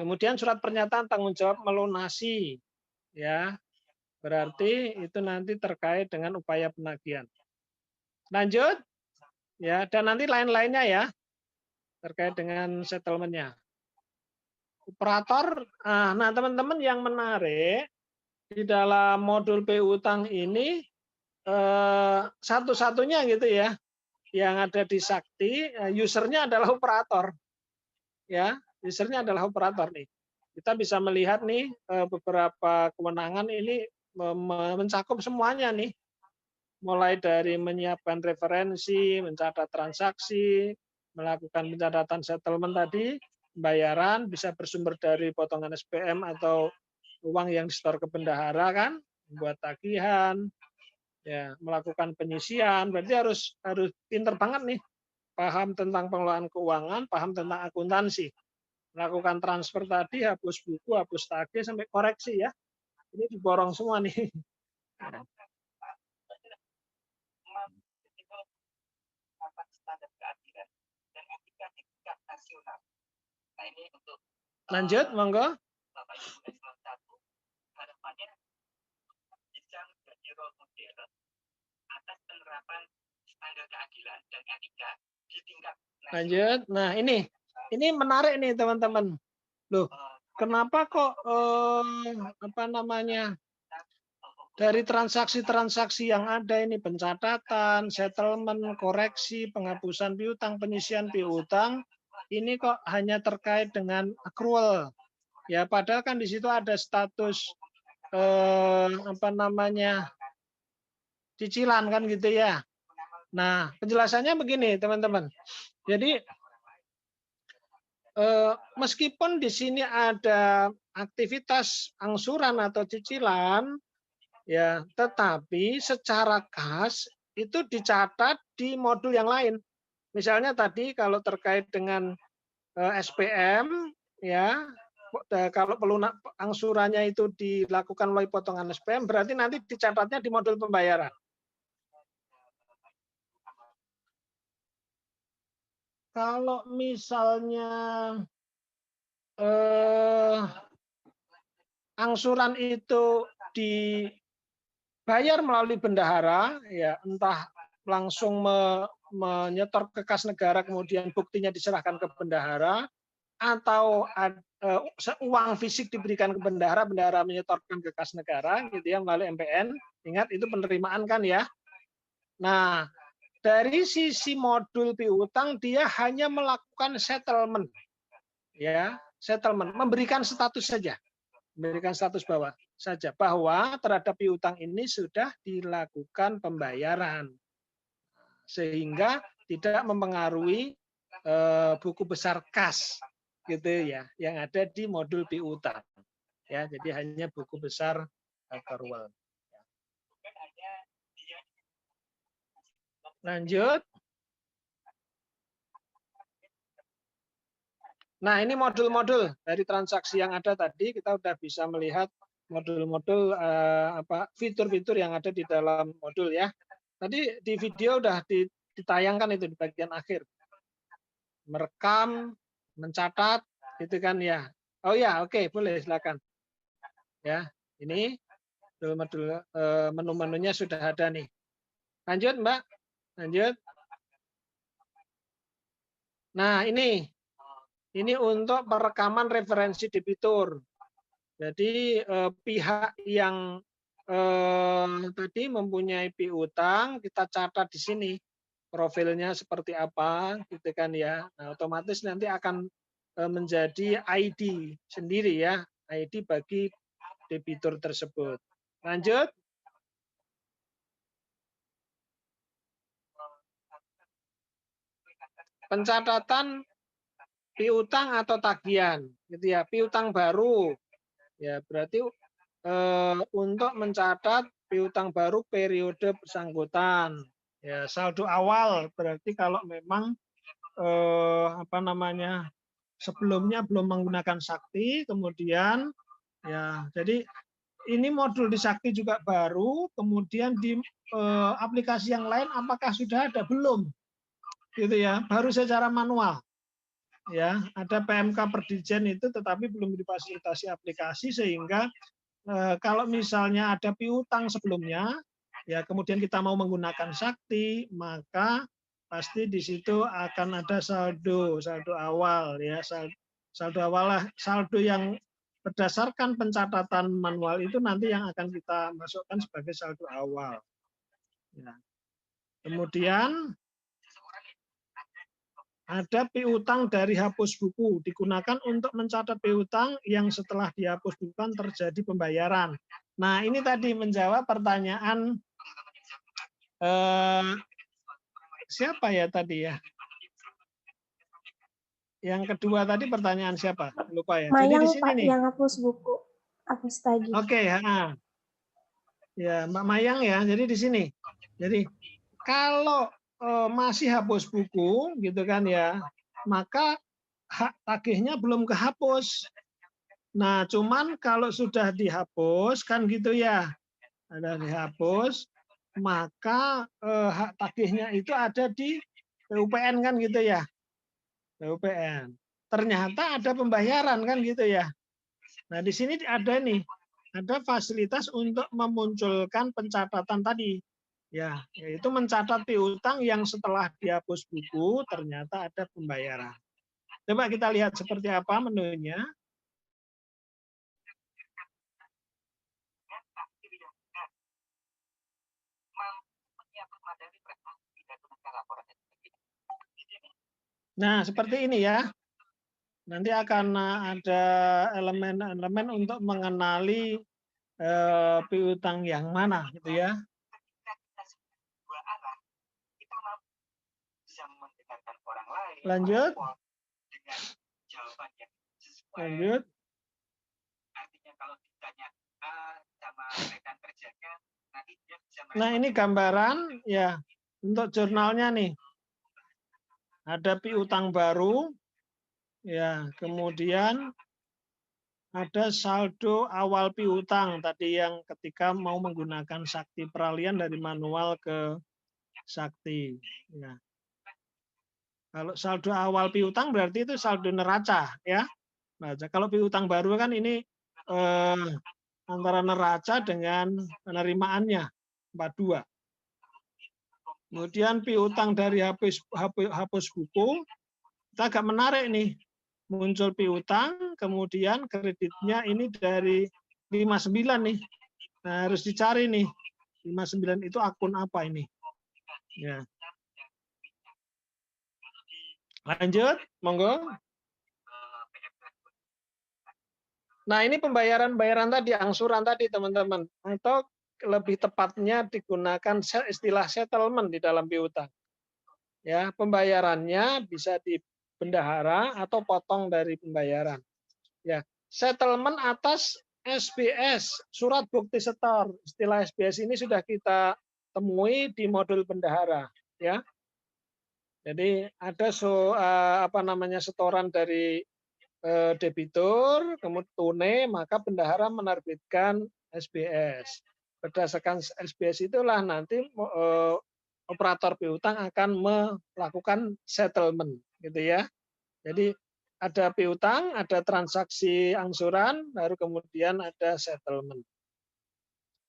Speaker 1: Kemudian surat pernyataan tanggung jawab melunasi, ya, berarti itu nanti terkait dengan upaya penagihan. Lanjut, ya, dan nanti lain-lainnya ya terkait dengan settlementnya. Operator, nah teman-teman yang menarik di dalam modul piutang ini satu-satunya gitu ya, yang ada di Sakti, usernya adalah operator, ya, usernya adalah operator nih. Kita bisa melihat nih beberapa kewenangan ini mencakup semuanya nih, mulai dari menyiapkan referensi, mencatat transaksi, melakukan pencatatan settlement tadi, pembayaran bisa bersumber dari potongan SPM atau uang yang disetor ke bendahara kan, membuat tagihan, ya, melakukan penyisian, berarti harus pinter banget nih, paham tentang pengelolaan keuangan, paham tentang akuntansi, melakukan transfer tadi, hapus buku, hapus tagih sampai koreksi ya, ini diborong semua nih. Lanjut, monggo.
Speaker 5: Harapannya bisa menjadi role model atas penerapan standar keadilan dan etika di tingkat nasional.
Speaker 1: Lanjut. Nah, ini menarik nih teman-teman. Loh, kenapa kok dari transaksi-transaksi yang ada ini, pencatatan, settlement, koreksi, penghapusan piutang, penyisian piutang, ini kok hanya terkait dengan accrual. Ya, padahal kan di situ ada status cicilan kan gitu ya. Nah, penjelasannya begini, teman-teman. Jadi meskipun di sini ada aktivitas angsuran atau cicilan, ya, tetapi secara kas itu dicatat di modul yang lain. Misalnya tadi kalau terkait dengan SPM, ya, kalau angsurannya itu dilakukan melalui potongan SPM, berarti nanti dicatatnya di modul pembayaran. Kalau misalnya angsuran itu dibayar melalui bendahara, ya, entah langsung menyetor ke kas negara kemudian buktinya diserahkan ke bendahara, atau uang fisik diberikan ke bendahara, bendahara menyetorkan ke kas negara, gitu ya, melalui MPN. Ingat itu penerimaan kan ya. Nah, dari sisi modul piutang dia hanya melakukan settlement, ya, settlement, memberikan status saja, memberikan status bawah saja bahwa terhadap piutang ini sudah dilakukan pembayaran, sehingga tidak mempengaruhi buku besar kas, gitu ya, yang ada di modul piutang, ya, jadi hanya buku besar accrual. Lanjut. Nah, ini modul-modul dari transaksi yang ada tadi, kita sudah bisa melihat modul-modul fitur-fitur yang ada di dalam modul ya. Tadi di video sudah ditayangkan itu di bagian akhir. Merekam, mencatat, gitu kan ya. Oh ya, oke, boleh silakan. Ya, ini modul menu-menunya sudah ada nih. Lanjut, Mbak. Lanjut. Nah, ini untuk perekaman referensi debitur. Jadi pihak yang tadi mempunyai piutang, kita catat di sini profilnya seperti apa, gitu kan ya. Nah, otomatis nanti akan menjadi ID sendiri ya, ID bagi debitur tersebut. Lanjut. Pencatatan piutang atau tagihan, gitu ya. Piutang baru, ya berarti untuk mencatat piutang baru periode bersangkutan. Ya, saldo awal berarti kalau memang sebelumnya belum menggunakan Sakti, kemudian ya jadi ini modul di Sakti juga baru, kemudian di aplikasi yang lain apakah sudah ada belum? Gitu ya, baru secara manual. Ya, ada PMK Perdijen itu tetapi belum difasilitasi aplikasi sehingga kalau misalnya ada piutang sebelumnya, ya kemudian kita mau menggunakan Sakti, maka pasti di situ akan ada saldo awal ya, saldo awal lah, saldo yang berdasarkan pencatatan manual itu nanti yang akan kita masukkan sebagai saldo awal. Ya. Kemudian ada piutang dari hapus buku, digunakan untuk mencatat piutang yang setelah dihapus buku terjadi pembayaran. Nah, ini tadi menjawab pertanyaan siapa ya tadi ya? Yang kedua tadi pertanyaan siapa? Lupa ya.
Speaker 2: Mayang,
Speaker 1: jadi di sini
Speaker 2: Pak,
Speaker 1: nih.
Speaker 2: yang hapus buku, hapus tagih.
Speaker 1: Oke, ya, Mbak Mayang ya. Jadi di sini. Jadi kalau masih hapus buku, gitu kan ya, maka hak tagihnya belum kehapus. Nah, cuman kalau sudah dihapus kan gitu ya, ada dihapus, maka hak tagihnya itu ada di PUPN kan gitu ya, PUPN. Ternyata ada pembayaran kan gitu ya. Nah, di sini ada nih, ada fasilitas untuk memunculkan pencatatan tadi. Ya, yaitu mencatat piutang yang setelah dihapus buku ternyata ada pembayaran. Coba kita lihat seperti apa menunya. Nah, seperti ini ya. Nanti akan ada elemen-elemen untuk mengenali piutang yang mana gitu ya. Lanjut. Lanjut. Nah, ini gambaran ya untuk jurnalnya nih. Ada piutang baru, ya, kemudian ada saldo awal piutang tadi yang ketika mau menggunakan Sakti peralihan dari manual ke Sakti. Ya. Kalau saldo awal piutang berarti itu saldo neraca, ya. Nah, kalau piutang baru kan ini antara neraca dengan penerimaannya 42. Kemudian piutang dari hapus buku, kita agak menarik nih. muncul piutang, kemudian kreditnya ini dari 59 nih. Nah, harus dicari nih. 59 itu akun apa ini? Ya. Lanjut, monggo. Nah, ini pembayaran tadi, angsuran tadi, teman-teman. Atau lebih tepatnya digunakan istilah settlement di dalam piutang. Ya, pembayarannya bisa di bendahara atau potong dari pembayaran. Ya, settlement atas SBS, surat bukti setor. Istilah SBS ini sudah kita temui di modul bendahara, ya. Jadi ada setoran dari debitur, kemudian tunai, maka bendahara menerbitkan SBS. Berdasarkan SBS itulah nanti operator piutang akan melakukan settlement, gitu ya. Jadi ada piutang, ada transaksi angsuran, baru kemudian ada settlement.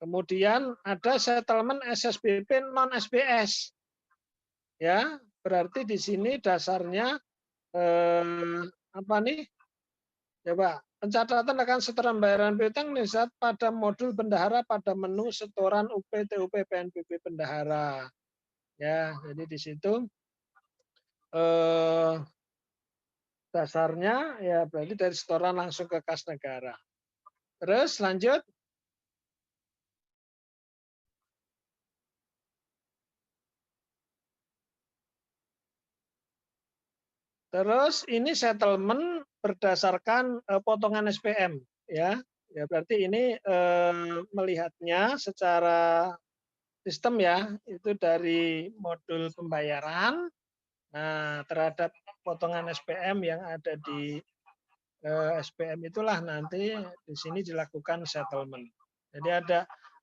Speaker 1: Kemudian ada settlement SSBP non SBS. Ya, berarti di sini dasarnya apa nih? Coba, pencatatan akan setoran bayaran piutang saat pada modul bendahara pada menu setoran UP, TUP, PNBP bendahara. Ya, jadi di situ dasarnya ya berarti dari setoran langsung ke kas negara. Terus lanjut. Terus ini settlement berdasarkan potongan SPM, ya. Ya berarti ini melihatnya secara sistem ya, itu dari modul pembayaran. Nah, terhadap potongan SPM yang ada di SPM itulah nanti di sini dilakukan settlement. Jadi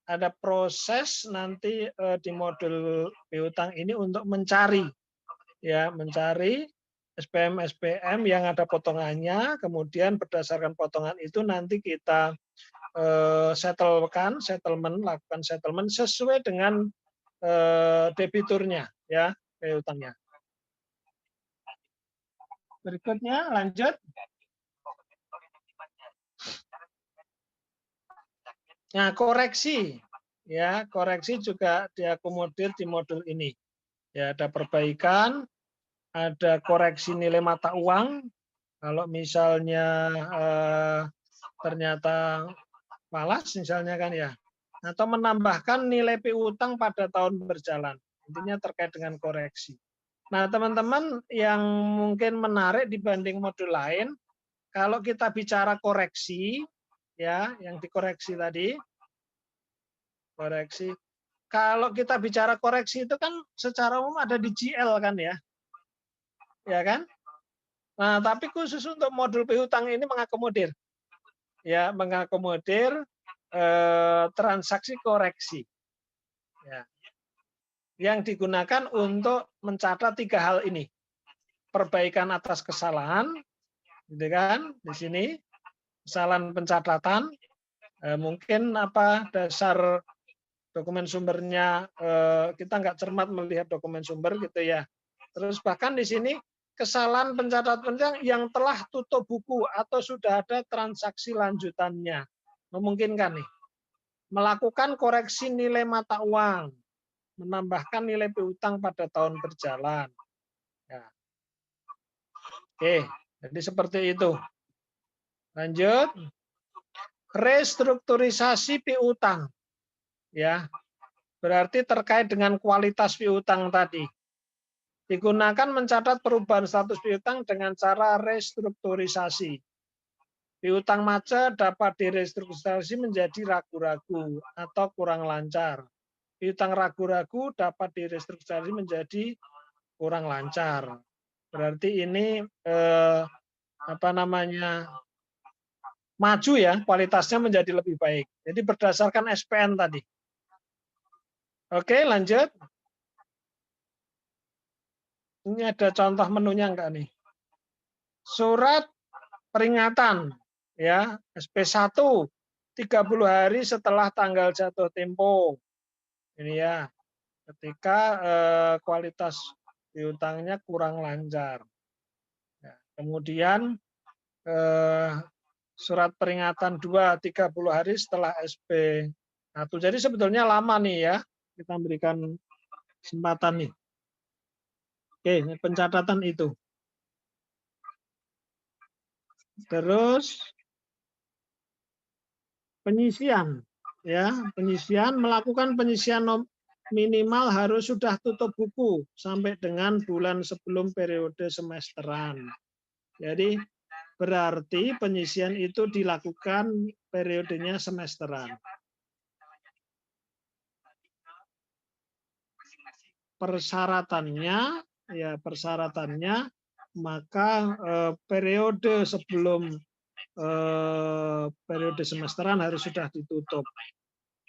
Speaker 1: ada proses nanti di modul piutang ini untuk mencari SPM yang ada potongannya, kemudian berdasarkan potongan itu nanti kita lakukan settlement sesuai dengan debiturnya, ya, piutangnya. Berikutnya lanjut. Nah, koreksi juga diakomodir di modul ini. Ya, ada perbaikan, ada koreksi nilai mata uang. Kalau misalnya ternyata malas misalnya kan ya, atau menambahkan nilai piutang pada tahun berjalan. Intinya terkait dengan koreksi. Nah, teman-teman yang mungkin menarik dibanding modul lain, kalau kita bicara koreksi, ya, yang dikoreksi tadi, koreksi. Kalau kita bicara koreksi itu kan secara umum ada di GL kan ya, ya kan? Nah, tapi khusus untuk modul piutang ini mengakomodir, ya, mengakomodir transaksi koreksi, ya, yang digunakan untuk mencatat 3 hal ini: perbaikan atas kesalahan, gitu kan? Di sini kesalahan pencatatan, mungkin dasar dokumen sumbernya kita nggak cermat melihat dokumen sumber gitu ya. Terus bahkan di sini kesalahan pencatatan yang telah tutup buku atau sudah ada transaksi lanjutannya. Memungkinkan nih. Melakukan koreksi nilai mata uang, menambahkan nilai piutang pada tahun berjalan. Ya. Oke, jadi seperti itu. Lanjut. Restrukturisasi piutang. Ya. Berarti terkait dengan kualitas piutang tadi. Digunakan mencatat perubahan status piutang dengan cara restrukturisasi. Piutang macet dapat direstrukturisasi menjadi ragu-ragu atau kurang lancar. Piutang ragu-ragu dapat direstrukturisasi menjadi kurang lancar. Berarti ini maju ya, kualitasnya menjadi lebih baik. Jadi berdasarkan SPN tadi. Oke, lanjut. Ini ada contoh menunya enggak nih? Surat peringatan ya, SP1 30 hari setelah tanggal jatuh tempo. Ini ya, ketika kualitas piutangnya kurang lancar. Ya, kemudian surat peringatan 30 hari setelah SP1. Jadi sebetulnya lama nih ya, kita berikan kesempatan nih. Oke, pencatatan itu. Terus penyisian, ya, penyisian, melakukan penyisian minimal harus sudah tutup buku sampai dengan bulan sebelum periode semesteran. Jadi berarti penyisian itu dilakukan periodenya semesteran. Persyaratannya maka periode sebelum periode semesteran harus sudah ditutup.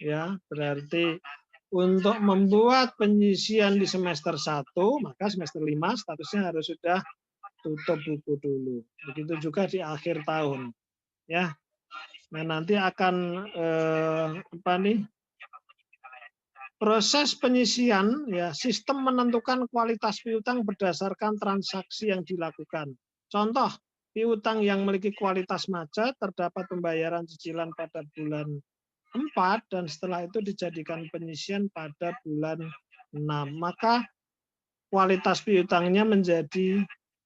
Speaker 1: Ya, berarti untuk membuat penyisian di semester 1, maka semester 5 statusnya harus sudah tutup buku dulu. Begitu juga di akhir tahun. Ya. Nah, nanti akan proses penyisian, ya, sistem menentukan kualitas piutang berdasarkan transaksi yang dilakukan. Contoh, piutang yang memiliki kualitas macet terdapat pembayaran cicilan pada bulan 4 dan setelah itu dijadikan penyisian pada bulan 6. Maka kualitas piutangnya menjadi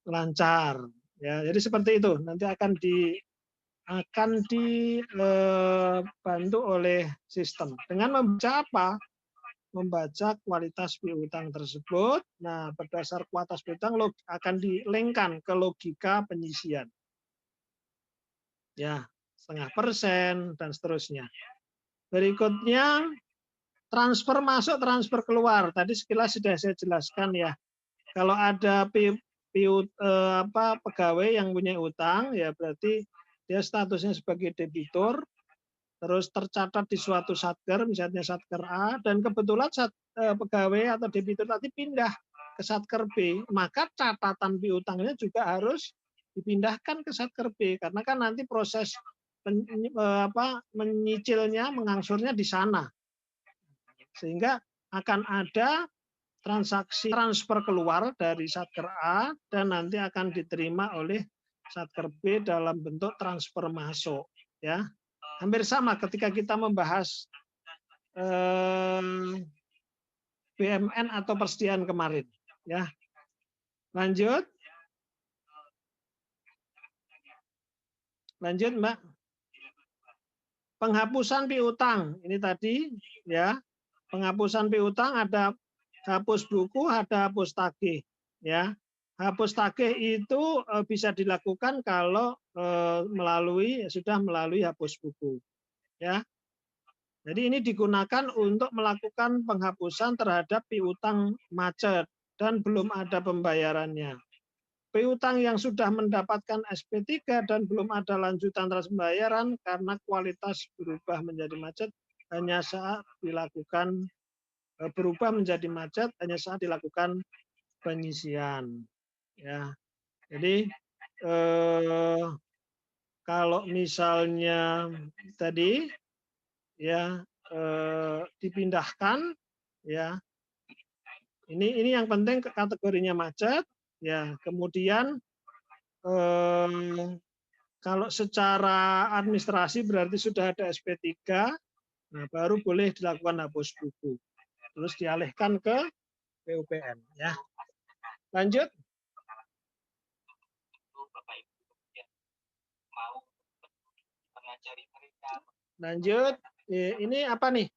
Speaker 1: lancar. Ya, jadi seperti itu. Nanti akan dibantu oleh sistem. Dengan membaca apa? Membaca kualitas piutang tersebut. Nah, berdasar kualitas piutang akan dilengkan ke logika penyisian. Ya, 0,5% dan seterusnya. Berikutnya transfer masuk, transfer keluar. Tadi sekilas sudah saya jelaskan ya. Kalau ada pegawai yang punya utang, ya berarti dia statusnya sebagai debitur, terus tercatat di suatu satker, misalnya satker A, dan kebetulan pegawai atau debitur tadi pindah ke satker B, maka catatan piutangnya juga harus dipindahkan ke satker B, karena kan nanti proses menyicilnya, mengangsurnya di sana. Sehingga akan ada transaksi transfer keluar dari satker A dan nanti akan diterima oleh satker B dalam bentuk transfer masuk. Ya. Hampir sama ketika kita membahas BMN atau persediaan kemarin. Ya, lanjut, Mbak. Penghapusan piutang ini tadi, ya, penghapusan piutang ada hapus buku, ada hapus tagih. Ya, hapus tagih itu bisa dilakukan kalau sudah melalui hapus buku. Ya. Jadi ini digunakan untuk melakukan penghapusan terhadap piutang macet dan belum ada pembayarannya. Piutang yang sudah mendapatkan SP3 dan belum ada lanjutan transaksi pembayaran karena kualitas berubah menjadi macet hanya saat dilakukan penyisian. Ya. Jadi kalau misalnya tadi ya dipindahkan, ya ini yang penting kategorinya macet, ya. Kemudian kalau secara administrasi berarti sudah ada SP3, nah baru boleh dilakukan hapus buku, terus dialihkan ke PUPM. Ya, lanjut. Lanjut, ini apa nih?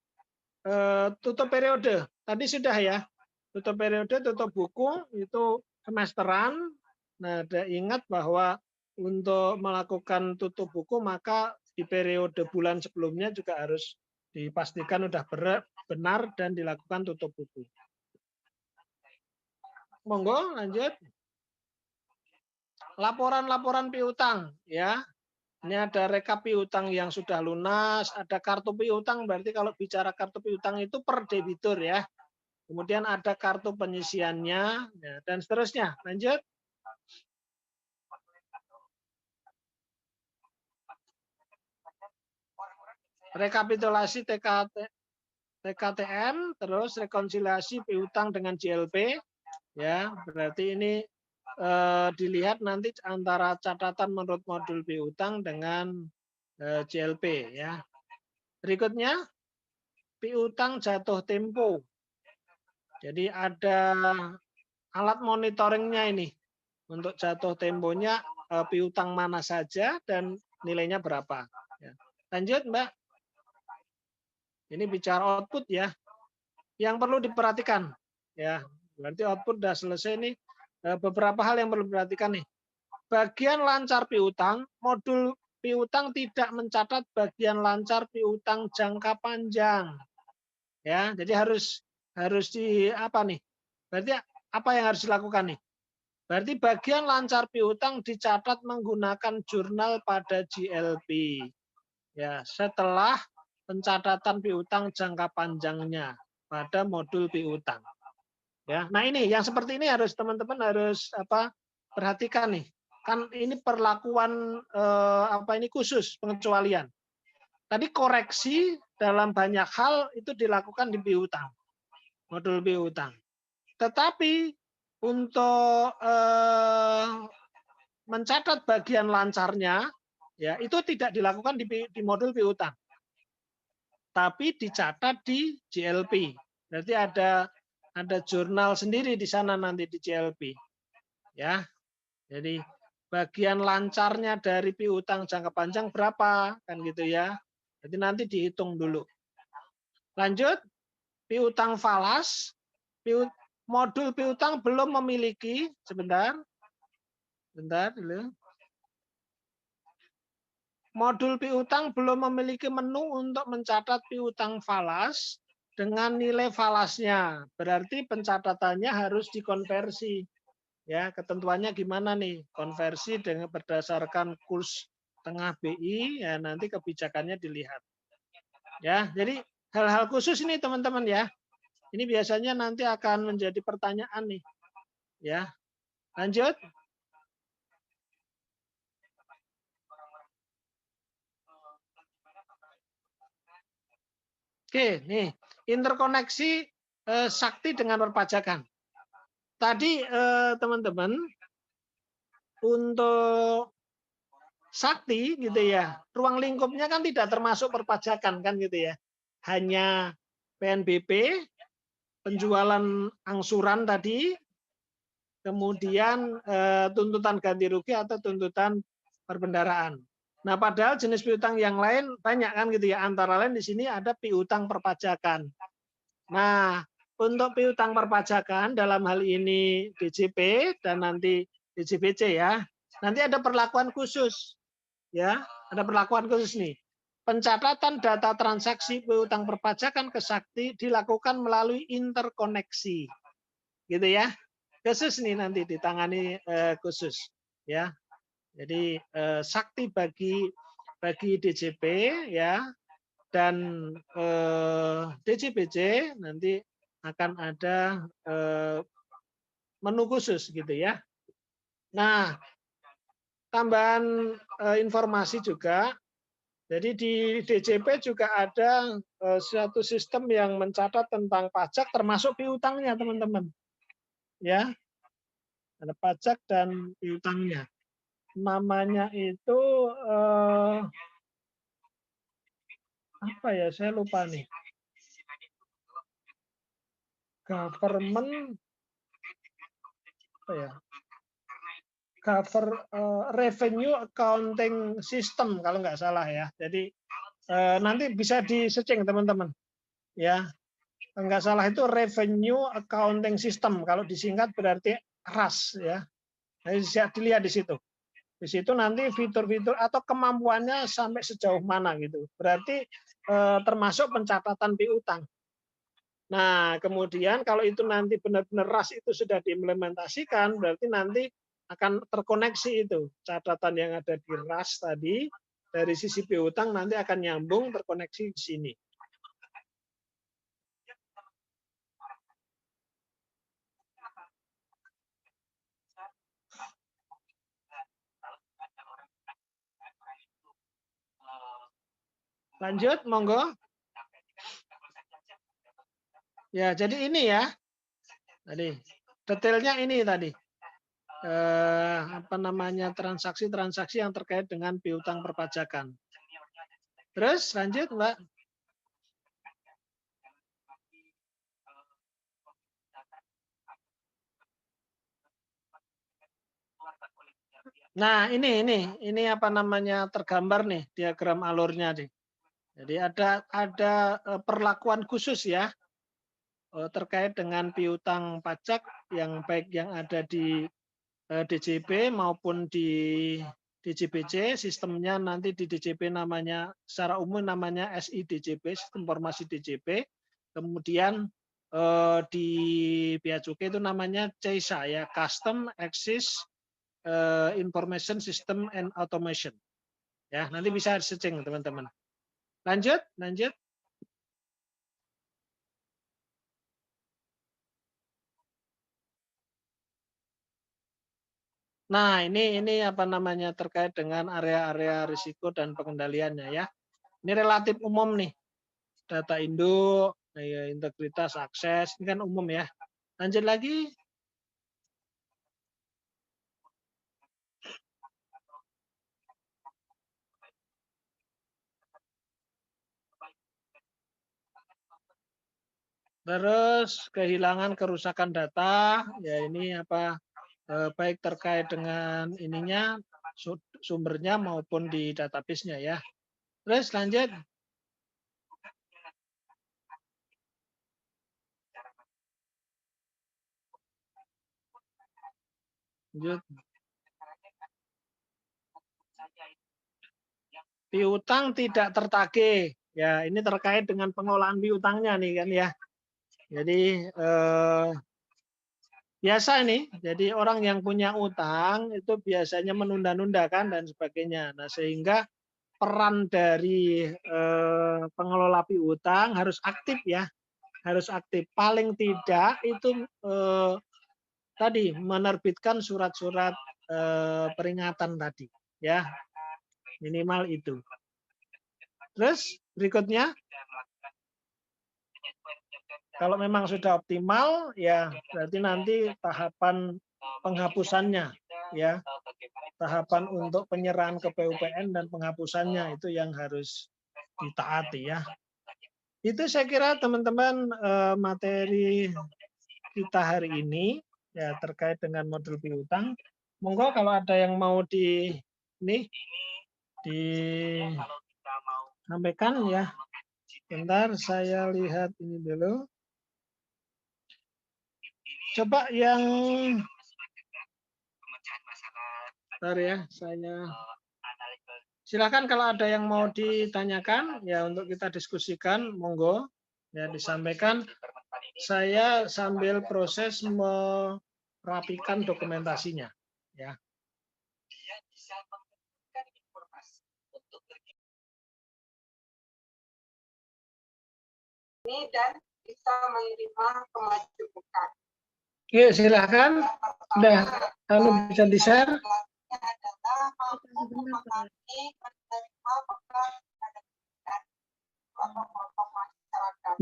Speaker 1: Tutup periode. Tadi sudah ya. Tutup periode, tutup buku itu semesteran. Nah, ingat bahwa untuk melakukan tutup buku maka di periode bulan sebelumnya juga harus dipastikan sudah benar dan dilakukan tutup buku. Monggo, lanjut. Laporan-laporan piutang, ya. Ini ada rekap piutang yang sudah lunas, ada kartu piutang, berarti kalau bicara kartu piutang itu per debitur ya. Kemudian ada kartu penyisiannya, ya, dan seterusnya. Lanjut. Rekapitulasi TKTM, terus rekonsiliasi piutang dengan JLP, ya, berarti ini dilihat nanti antara catatan menurut modul piutang dengan JLP ya. Berikutnya piutang jatuh tempo. Jadi ada alat monitoringnya ini untuk jatuh temponya piutang mana saja dan nilainya berapa. Ya. Lanjut Mbak. Ini bicara output ya. Yang perlu diperhatikan ya. Berarti output sudah selesai nih. Beberapa hal yang perlu diperhatikan nih. Bagian lancar piutang, modul piutang tidak mencatat bagian lancar piutang jangka panjang. Ya, jadi harus di apa nih? Berarti apa yang harus dilakukan nih? Berarti bagian lancar piutang dicatat menggunakan jurnal pada JLP. Ya, setelah pencatatan piutang jangka panjangnya pada modul piutang. Ya, nah ini yang seperti ini harus teman-teman harus perhatikan nih. Kan ini perlakuan ini khusus pengecualian. Tadi koreksi dalam banyak hal itu dilakukan di piutang, modul piutang. Tetapi untuk mencatat bagian lancarnya, ya itu tidak dilakukan di modul piutang, tapi dicatat di JLP. Berarti ada jurnal sendiri di sana nanti di JLP, ya. Jadi bagian lancarnya dari piutang jangka panjang berapa kan gitu ya. Jadi nanti dihitung dulu. Lanjut, piutang falas, modul piutang belum memiliki, sebentar dulu. Modul piutang belum memiliki menu untuk mencatat piutang falas dengan nilai falasnya. Berarti pencatatannya harus dikonversi. Ya, ketentuannya gimana nih? Konversi dengan berdasarkan kurs tengah BI, ya nanti kebijakannya dilihat. Ya, jadi hal-hal khusus ini teman-teman ya. Ini biasanya nanti akan menjadi pertanyaan nih. Ya. Lanjut. Oke, nih interkoneksi sakti dengan perpajakan. Tadi teman-teman untuk sakti gitu ya, ruang lingkupnya kan tidak termasuk perpajakan kan gitu ya. Hanya PNBP, penjualan angsuran tadi, kemudian tuntutan ganti rugi atau tuntutan perbendaraan. Nah, padahal jenis piutang yang lain banyak kan gitu ya. Antara lain di sini ada piutang perpajakan. Nah, untuk piutang perpajakan dalam hal ini DJP dan nanti DJBC ya. Nanti ada perlakuan khusus. Ya, ada perlakuan khusus nih. Pencatatan data transaksi piutang perpajakan ke sakti dilakukan melalui interkoneksi. Gitu ya. Khusus nih nanti ditangani khusus ya. Jadi sakti bagi DJP ya, dan DJBC nanti akan ada menu khusus gitu ya. Nah, tambahan informasi juga, jadi di DJP juga ada suatu sistem yang mencatat tentang pajak termasuk piutangnya teman-teman. Ya, ada pajak dan piutangnya. Namanya itu apa ya, saya lupa nih. Government apa ya? Revenue Accounting System kalau nggak salah ya. Jadi nanti bisa di-searching teman-teman. Ya, nggak salah itu Revenue Accounting System. Kalau disingkat berarti RAS ya. Jadi bisa dilihat di situ. Di situ nanti fitur-fitur atau kemampuannya sampai sejauh mana gitu. Berarti termasuk pencatatan piutang. Nah, kemudian kalau itu nanti benar-benar RAS itu sudah diimplementasikan, berarti nanti akan terkoneksi itu. Catatan yang ada di RAS tadi, dari sisi piutang nanti akan nyambung terkoneksi di sini. Lanjut, monggo. Ya, jadi ini ya. Tadi detailnya ini tadi. transaksi-transaksi yang terkait dengan piutang perpajakan. Terus lanjut, Mbak. Nah, ini apa namanya tergambar nih diagram alurnya nih. Jadi ada perlakuan khusus ya terkait dengan piutang pajak yang baik yang ada di DJP maupun di DJPC. Sistemnya nanti di DJP namanya secara umum namanya SIDJP, Sistem Informasi DJP. Kemudian di Bea Cukai itu namanya CISA ya, Custom Access Information System and Automation. Ya, nanti bisa searching teman-teman. Lanjut. Nah, ini apa namanya terkait dengan area-area risiko dan pengendaliannya ya. Ini relatif umum nih. Data induk, integritas, akses, ini kan umum ya. Lanjut lagi. Terus kehilangan kerusakan data, ya ini apa baik terkait dengan ininya sumbernya maupun di database-nya ya. Terus lanjut. Piutang tidak tertagih. Ya, ini terkait dengan pengelolaan piutangnya nih kan ya. Jadi biasa nih, jadi orang yang punya utang itu biasanya menunda-nunda kan dan sebagainya. Nah, sehingga peran dari pengelola piutang harus aktif ya. Harus aktif. Paling tidak itu tadi menerbitkan surat-surat peringatan tadi ya. Minimal itu. Terus berikutnya, kalau memang sudah optimal, ya berarti nanti tahapan penghapusannya, ya tahapan untuk penyerahan ke PUPN dan penghapusannya itu yang harus ditaati ya. Itu saya kira teman-teman materi kita hari ini ya terkait dengan modul piutang. Monggo kalau ada yang mau disampaikan ya. Bentar, saya lihat ini dulu. Coba yang, bentar ya, saya silakan kalau ada yang mau ditanyakan ya untuk kita diskusikan, monggo ya disampaikan. Saya sambil proses merapikan dokumentasinya, ya.
Speaker 6: Dan bisa menerima kemajuan.
Speaker 1: Oke, silakan. Udah, kalau bisa di-share.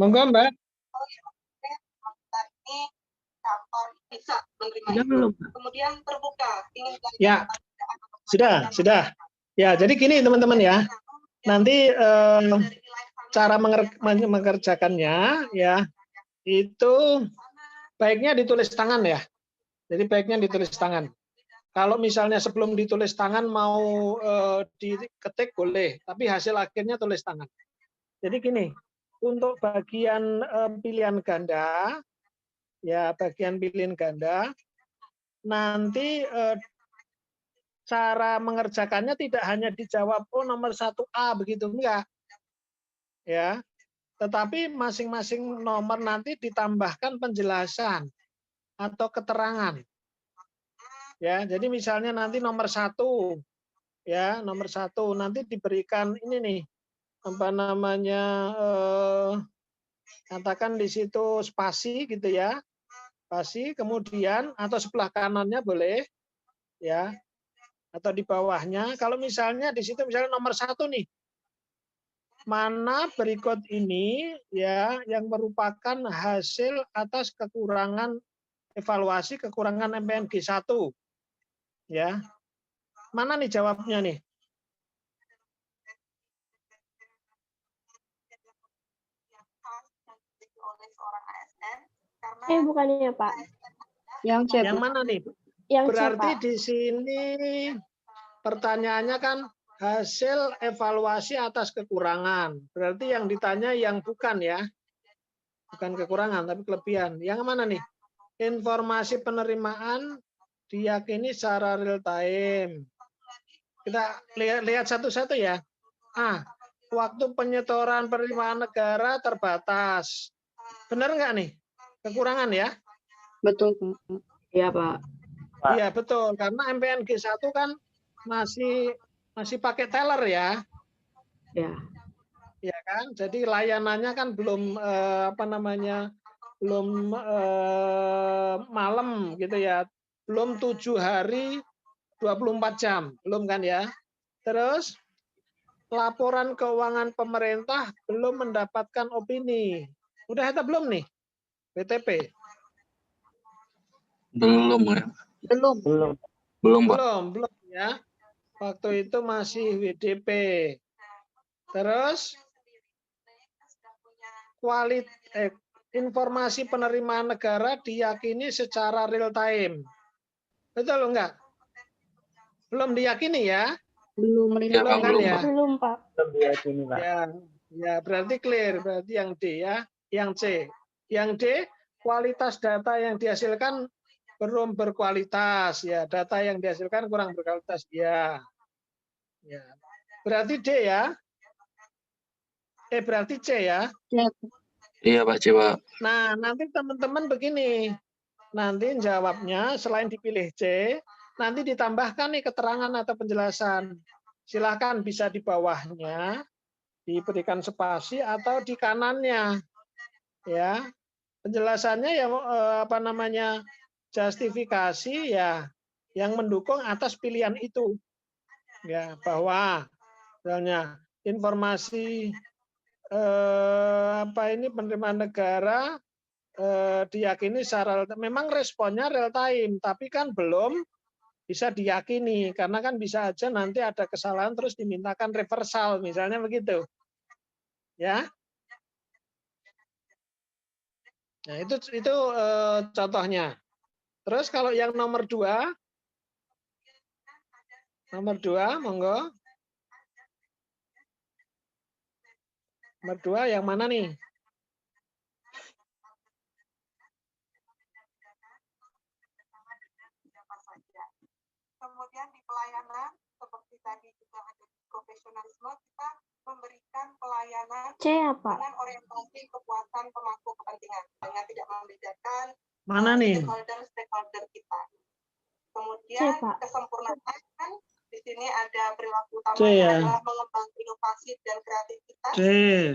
Speaker 1: Monggo, Mbak.
Speaker 6: Bisa menerima. Kemudian terbuka.
Speaker 1: Ya, sudah. Ya, jadi gini teman-teman ya. Nanti cara mengerjakannya ya itu baiknya ditulis tangan ya. Jadi baiknya ditulis tangan. Kalau misalnya sebelum ditulis tangan mau diketik boleh, tapi hasil akhirnya tulis tangan. Jadi gini, untuk bagian pilihan ganda, ya bagian pilihan ganda, nanti cara mengerjakannya tidak hanya dijawab nomor 1A begitu, enggak. Ya, tetapi masing-masing nomor nanti ditambahkan penjelasan atau keterangan. Ya, jadi misalnya nanti nomor 1, ya nomor 1 nanti diberikan ini nih apa namanya katakan di situ spasi gitu ya, spasi kemudian atau sebelah kanannya boleh, ya atau di bawahnya. Kalau misalnya di situ misalnya nomor 1 nih. Mana berikut ini ya yang merupakan hasil atas kekurangan evaluasi kekurangan MPNG 1 Ya. Mana nih jawabnya nih?
Speaker 6: oleh seorang ASN karena
Speaker 2: Bukannya Pak.
Speaker 7: Yang C,
Speaker 1: Yang
Speaker 7: Bu.
Speaker 1: mana nih?
Speaker 2: Yang C,
Speaker 1: Berarti
Speaker 2: Pak.
Speaker 1: di sini pertanyaannya kan hasil evaluasi atas kekurangan. Berarti yang ditanya yang bukan ya. Bukan kekurangan, tapi kelebihan. Yang mana nih? Informasi penerimaan diyakini secara real time. Kita lihat satu-satu ya. Waktu penyetoran penerimaan negara terbatas. Benar nggak nih? Kekurangan ya?
Speaker 7: Betul, Pak. Iya, Pak.
Speaker 1: Iya, betul. Karena MPNG 1 kan masih pakai teller ya.
Speaker 7: Ya.
Speaker 1: Ya kan? Jadi layanannya kan belum belum malam gitu ya. Belum 7 hari 24 jam, belum kan ya? Terus laporan keuangan pemerintah belum mendapatkan opini. Udah ada belum nih? BTP?
Speaker 8: Belum ya.
Speaker 1: Belum ya. Waktu itu masih WDP. Terus informasi penerimaan negara diyakini secara real time. Betul enggak? Belum diyakini ya?
Speaker 7: Belum
Speaker 1: Belum kan ya?
Speaker 2: Belum, Pak.
Speaker 3: Belum diyakini, Pak.
Speaker 1: Ya, berarti clear. Berarti yang D ya. Yang C. Yang D, kualitas data yang dihasilkan belum berkualitas. Ya, data yang dihasilkan kurang berkualitas. Ya. Berarti D ya? Berarti C ya?
Speaker 8: Iya, Pak, C, Pak.
Speaker 1: Nah, nanti teman-teman begini. Nanti jawabnya selain dipilih C, nanti ditambahkan nih keterangan atau penjelasan. Silakan bisa di bawahnya, diberikan spasi atau di kanannya. Ya. Penjelasannya ya justifikasi ya yang mendukung atas pilihan itu. Ya, bahwa misalnya informasi penerimaan negara diyakini secara memang responnya real time, tapi kan belum bisa diyakini karena kan bisa aja nanti ada kesalahan terus dimintakan reversal misalnya begitu. Ya. Nah, itu contohnya. Terus kalau yang nomor 2 monggo. Nomor 2 yang mana nih?
Speaker 6: Kemudian di pelayanan seperti tadi juga ada di profesionalisme, kita memberikan pelayanan dengan orientasi kepuasan pemangku kepentingan dengan tidak membedakan stakeholder kita. Kemudian kesempurnaan di sini ada perilaku utamanya adalah mengembang inovasi dan kreativitas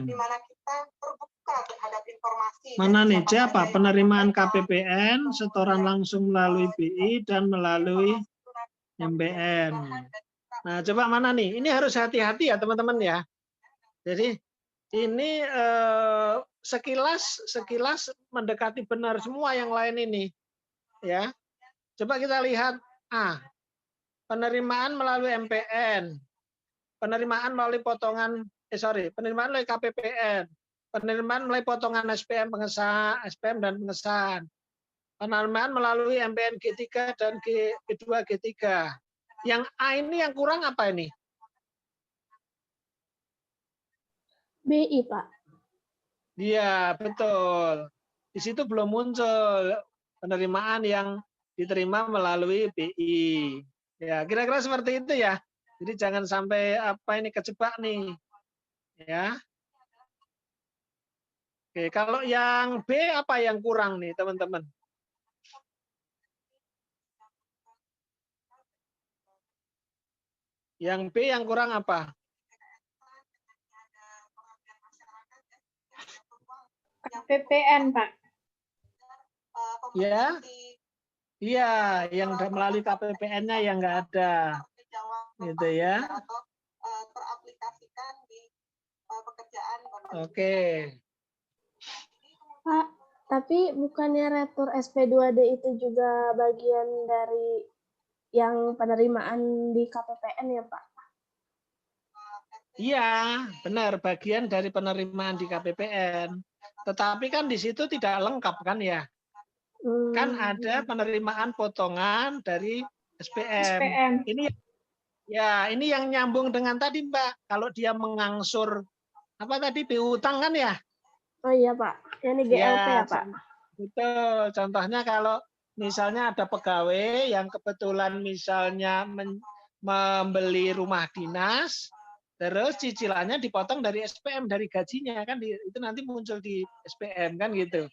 Speaker 6: di mana kita terbuka terhadap informasi.
Speaker 1: Mana nih? Siapa? Penerimaan KPPN, setoran langsung melalui BI dan melalui MBN. Nah, coba mana nih? Ini harus hati-hati ya teman-teman ya. Jadi ini sekilas mendekati benar semua yang lain ini. Ya. Coba kita lihat penerimaan melalui MPN, penerimaan melalui penerimaan melalui KPPN, penerimaan melalui potongan SPM dan pengesahan, penerimaan melalui MPN G3 dan G2 G3. Yang A ini yang kurang apa ini?
Speaker 2: BI, Pak.
Speaker 1: Iya, betul. Di situ belum muncul penerimaan yang diterima melalui BI. Ya, kira-kira seperti itu ya. Jadi jangan sampai kejebak nih. Ya. Oke, kalau yang B apa yang kurang nih, teman-teman? Yang B yang kurang apa?
Speaker 7: KPPN, Pak.
Speaker 1: Ya. Iya, yang melalui KPPN-nya yang nggak ada. Gitu ya.
Speaker 6: Teraplikasikan di pekerjaan.
Speaker 1: Oke.
Speaker 2: Pak, tapi bukannya retur SP2D itu juga bagian dari yang penerimaan di KPPN ya Pak?
Speaker 1: Iya, benar, bagian dari penerimaan di KPPN. Tetapi kan di situ tidak lengkap kan ya? Kan ada penerimaan potongan dari SPM. Ini yang nyambung dengan tadi Mbak. Kalau dia mengangsur apa tadi piutang kan ya?
Speaker 2: Oh iya Pak, ini GLP ya Pak?
Speaker 1: Betul. Contohnya kalau misalnya ada pegawai yang kebetulan misalnya membeli rumah dinas, terus cicilannya dipotong dari SPM, dari gajinya kan itu nanti muncul di SPM kan gitu.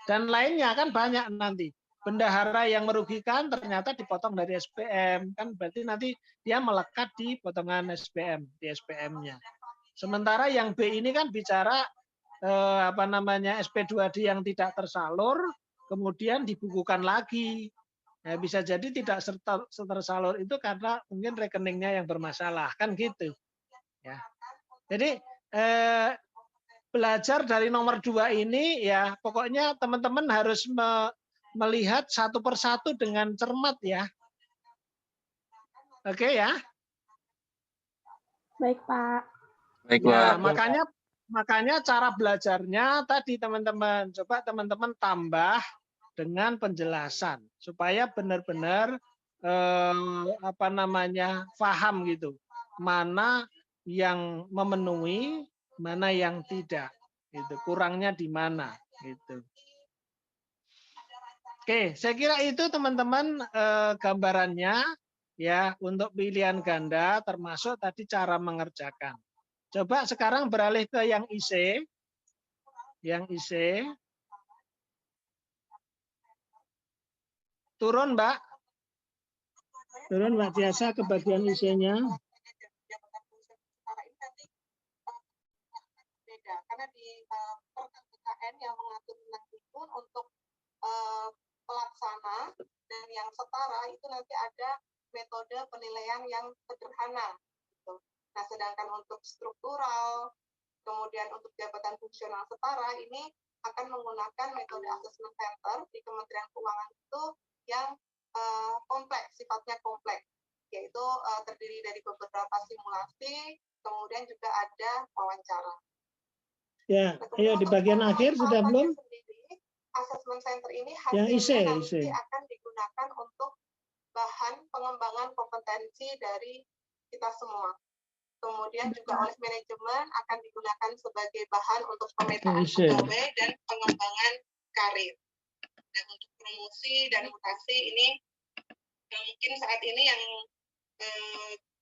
Speaker 1: Dan lainnya kan banyak nanti. Bendahara yang merugikan ternyata dipotong dari SPM kan berarti nanti dia melekat di potongan SPM, di SPM-nya. Sementara yang B ini kan bicara SP2D yang tidak tersalur kemudian dibukukan lagi. Nah, bisa jadi tidak tersalur itu karena mungkin rekeningnya yang bermasalah kan gitu. Ya. Jadi belajar dari nomor 2 ini ya pokoknya teman-teman harus melihat satu persatu dengan cermat ya. Oke ya.
Speaker 2: Baik Pak.
Speaker 8: Baik
Speaker 1: Ya,
Speaker 8: Pak.
Speaker 1: makanya cara belajarnya tadi teman-teman coba teman-teman tambah dengan penjelasan supaya benar-benar paham gitu. Mana yang memenuhi, mana yang tidak. Gitu. Kurangnya di mana gitu. Oke, saya kira itu teman-teman gambarannya ya untuk pilihan ganda termasuk tadi cara mengerjakan. Coba sekarang beralih ke yang IC. Yang IC. Turun, Mbak. Turun, Mbak Tiasa ke bagian IC-nya.
Speaker 6: Karena di PKN yang mengatur tentang itu untuk pelaksana dan yang setara itu nanti ada metode penilaian yang sederhana. Gitu. Nah, sedangkan untuk struktural, kemudian untuk jabatan fungsional setara ini akan menggunakan metode assessment center di Kementerian Keuangan itu yang kompleks, sifatnya kompleks, yaitu terdiri dari beberapa simulasi, kemudian juga ada wawancara.
Speaker 1: Ya, ayo di bagian akhir sudah belum?
Speaker 6: Assessment center ini hasilnya nanti akan digunakan untuk bahan pengembangan kompetensi dari kita semua. Kemudian juga oleh manajemen akan digunakan sebagai bahan untuk pemetaan pegawai dan pengembangan karir. Dan untuk promosi dan mutasi ini mungkin saat ini yang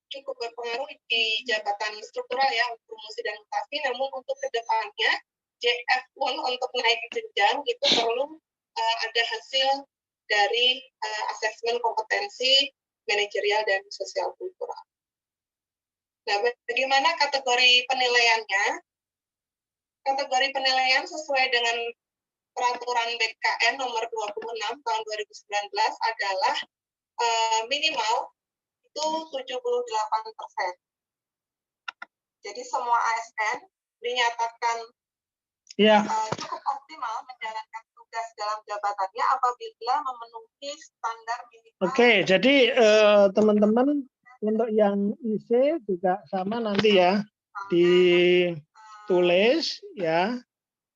Speaker 6: cukup berpengaruh di jabatan struktural ya, promosi dan mutasi, namun untuk kedepannya JF1 untuk naik jenjang itu perlu ada hasil dari asesmen kompetensi manajerial dan sosial kultural. Nah, bagaimana kategori penilaiannya? Kategori penilaian sesuai dengan peraturan BKN nomor 26 tahun 2019 adalah minimal itu 78%. Jadi semua ASN dinyatakan cukup optimal menjalankan tugas dalam jabatannya apabila memenuhi standar minimal.
Speaker 1: Oke, jadi teman-teman untuk yang IC juga sama nanti ya, ditulis ya,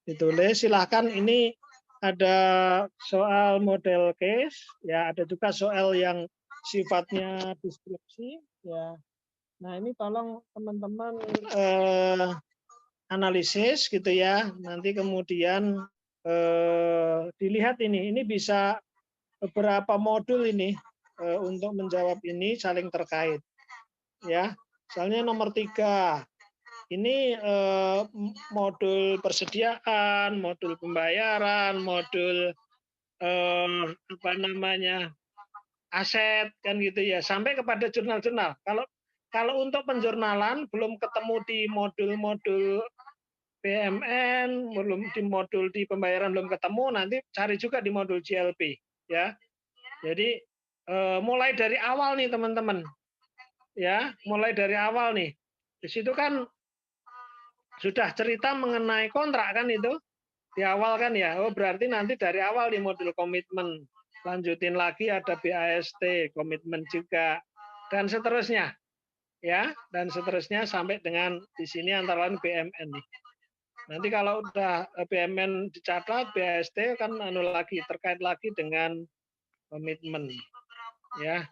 Speaker 1: ditulis. Silahkan ini ada soal model case, ya ada juga soal yang sifatnya deskripsi, ya. Nah ini tolong teman-teman analisis gitu ya, nanti kemudian dilihat ini bisa beberapa modul ini untuk menjawab ini saling terkait ya. Misalnya nomor 3 ini modul persediaan, modul pembayaran, modul aset kan gitu ya, sampai kepada jurnal-jurnal. Kalau untuk penjurnalan belum ketemu di modul-modul BMN, belum di modul di pembayaran belum ketemu, nanti cari juga di modul GLP ya. Jadi mulai dari awal nih teman-teman, ya mulai dari awal nih. Di situ kan sudah cerita mengenai kontrak kan itu di awal kan ya. Oh berarti nanti dari awal di modul komitmen lanjutin lagi ada BAST, komitmen juga, dan seterusnya. Ya, dan seterusnya sampai dengan di sini antara lain BMN nih. Nanti kalau udah BMN dicatat, BAST kan lagi terkait lagi dengan komitmen. Ya.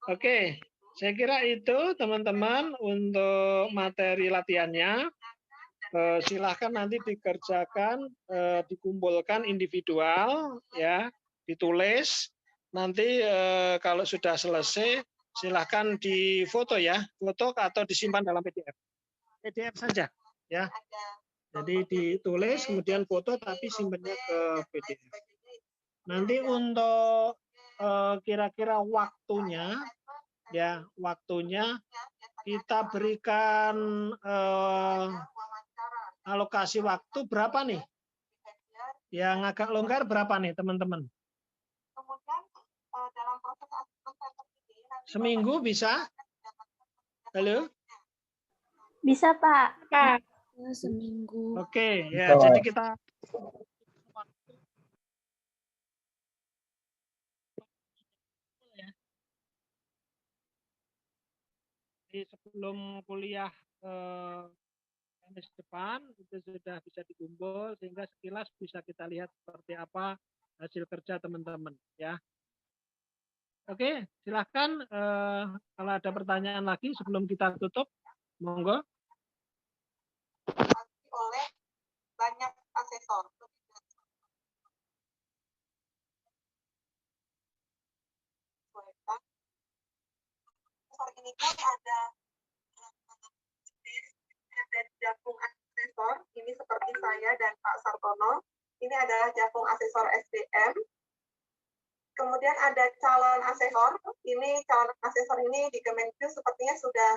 Speaker 1: Oke, saya kira itu teman-teman untuk materi latihannya. Silahkan nanti dikerjakan, dikumpulkan individual, ya, ditulis. Nanti kalau sudah selesai, silahkan difoto ya, foto atau disimpan dalam PDF. PDF saja, ya. Jadi ditulis, kemudian foto, tapi simpannya ke PDF. Nanti untuk kira-kira waktunya, ya, waktunya kita berikan alokasi waktu berapa nih? Yang agak longgar berapa nih, teman-teman? Seminggu bisa? Halo?
Speaker 2: Bisa, Pak.
Speaker 7: Pak.
Speaker 2: Seminggu.
Speaker 1: Oke, ya, jadi kita sebelum kuliah depan itu sudah bisa dikumpul sehingga sekilas bisa kita lihat seperti apa hasil kerja teman-teman, ya. Oke, silahkan kalau ada pertanyaan lagi sebelum kita tutup, monggo.
Speaker 6: Oleh banyak asesor. Ini pun ada jakung asesor, ini seperti saya dan Pak Sartono. Ini adalah jakung asesor SDM. Kemudian ada calon asesor. Ini calon asesor ini di Kemenkyu sepertinya sudah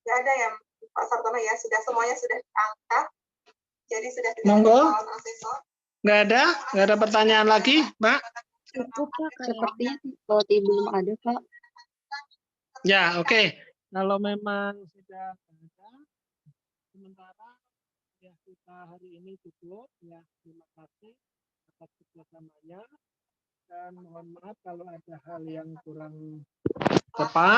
Speaker 6: nggak ada ya Pak Sartono ya, sudah semuanya sudah diangkat. Jadi sudah tidak ada calon asesor.
Speaker 1: Nggak ada pertanyaan lagi, Mbak?
Speaker 7: Cukup, Pak. Sepertinya belum ada, Pak.
Speaker 1: Ya, oke. Kalau memang sudah ada, sementara ya kita hari ini cukup. Ya, terima kasih atas kerjasamanya. Dan mohon maaf kalau ada hal yang kurang tepat.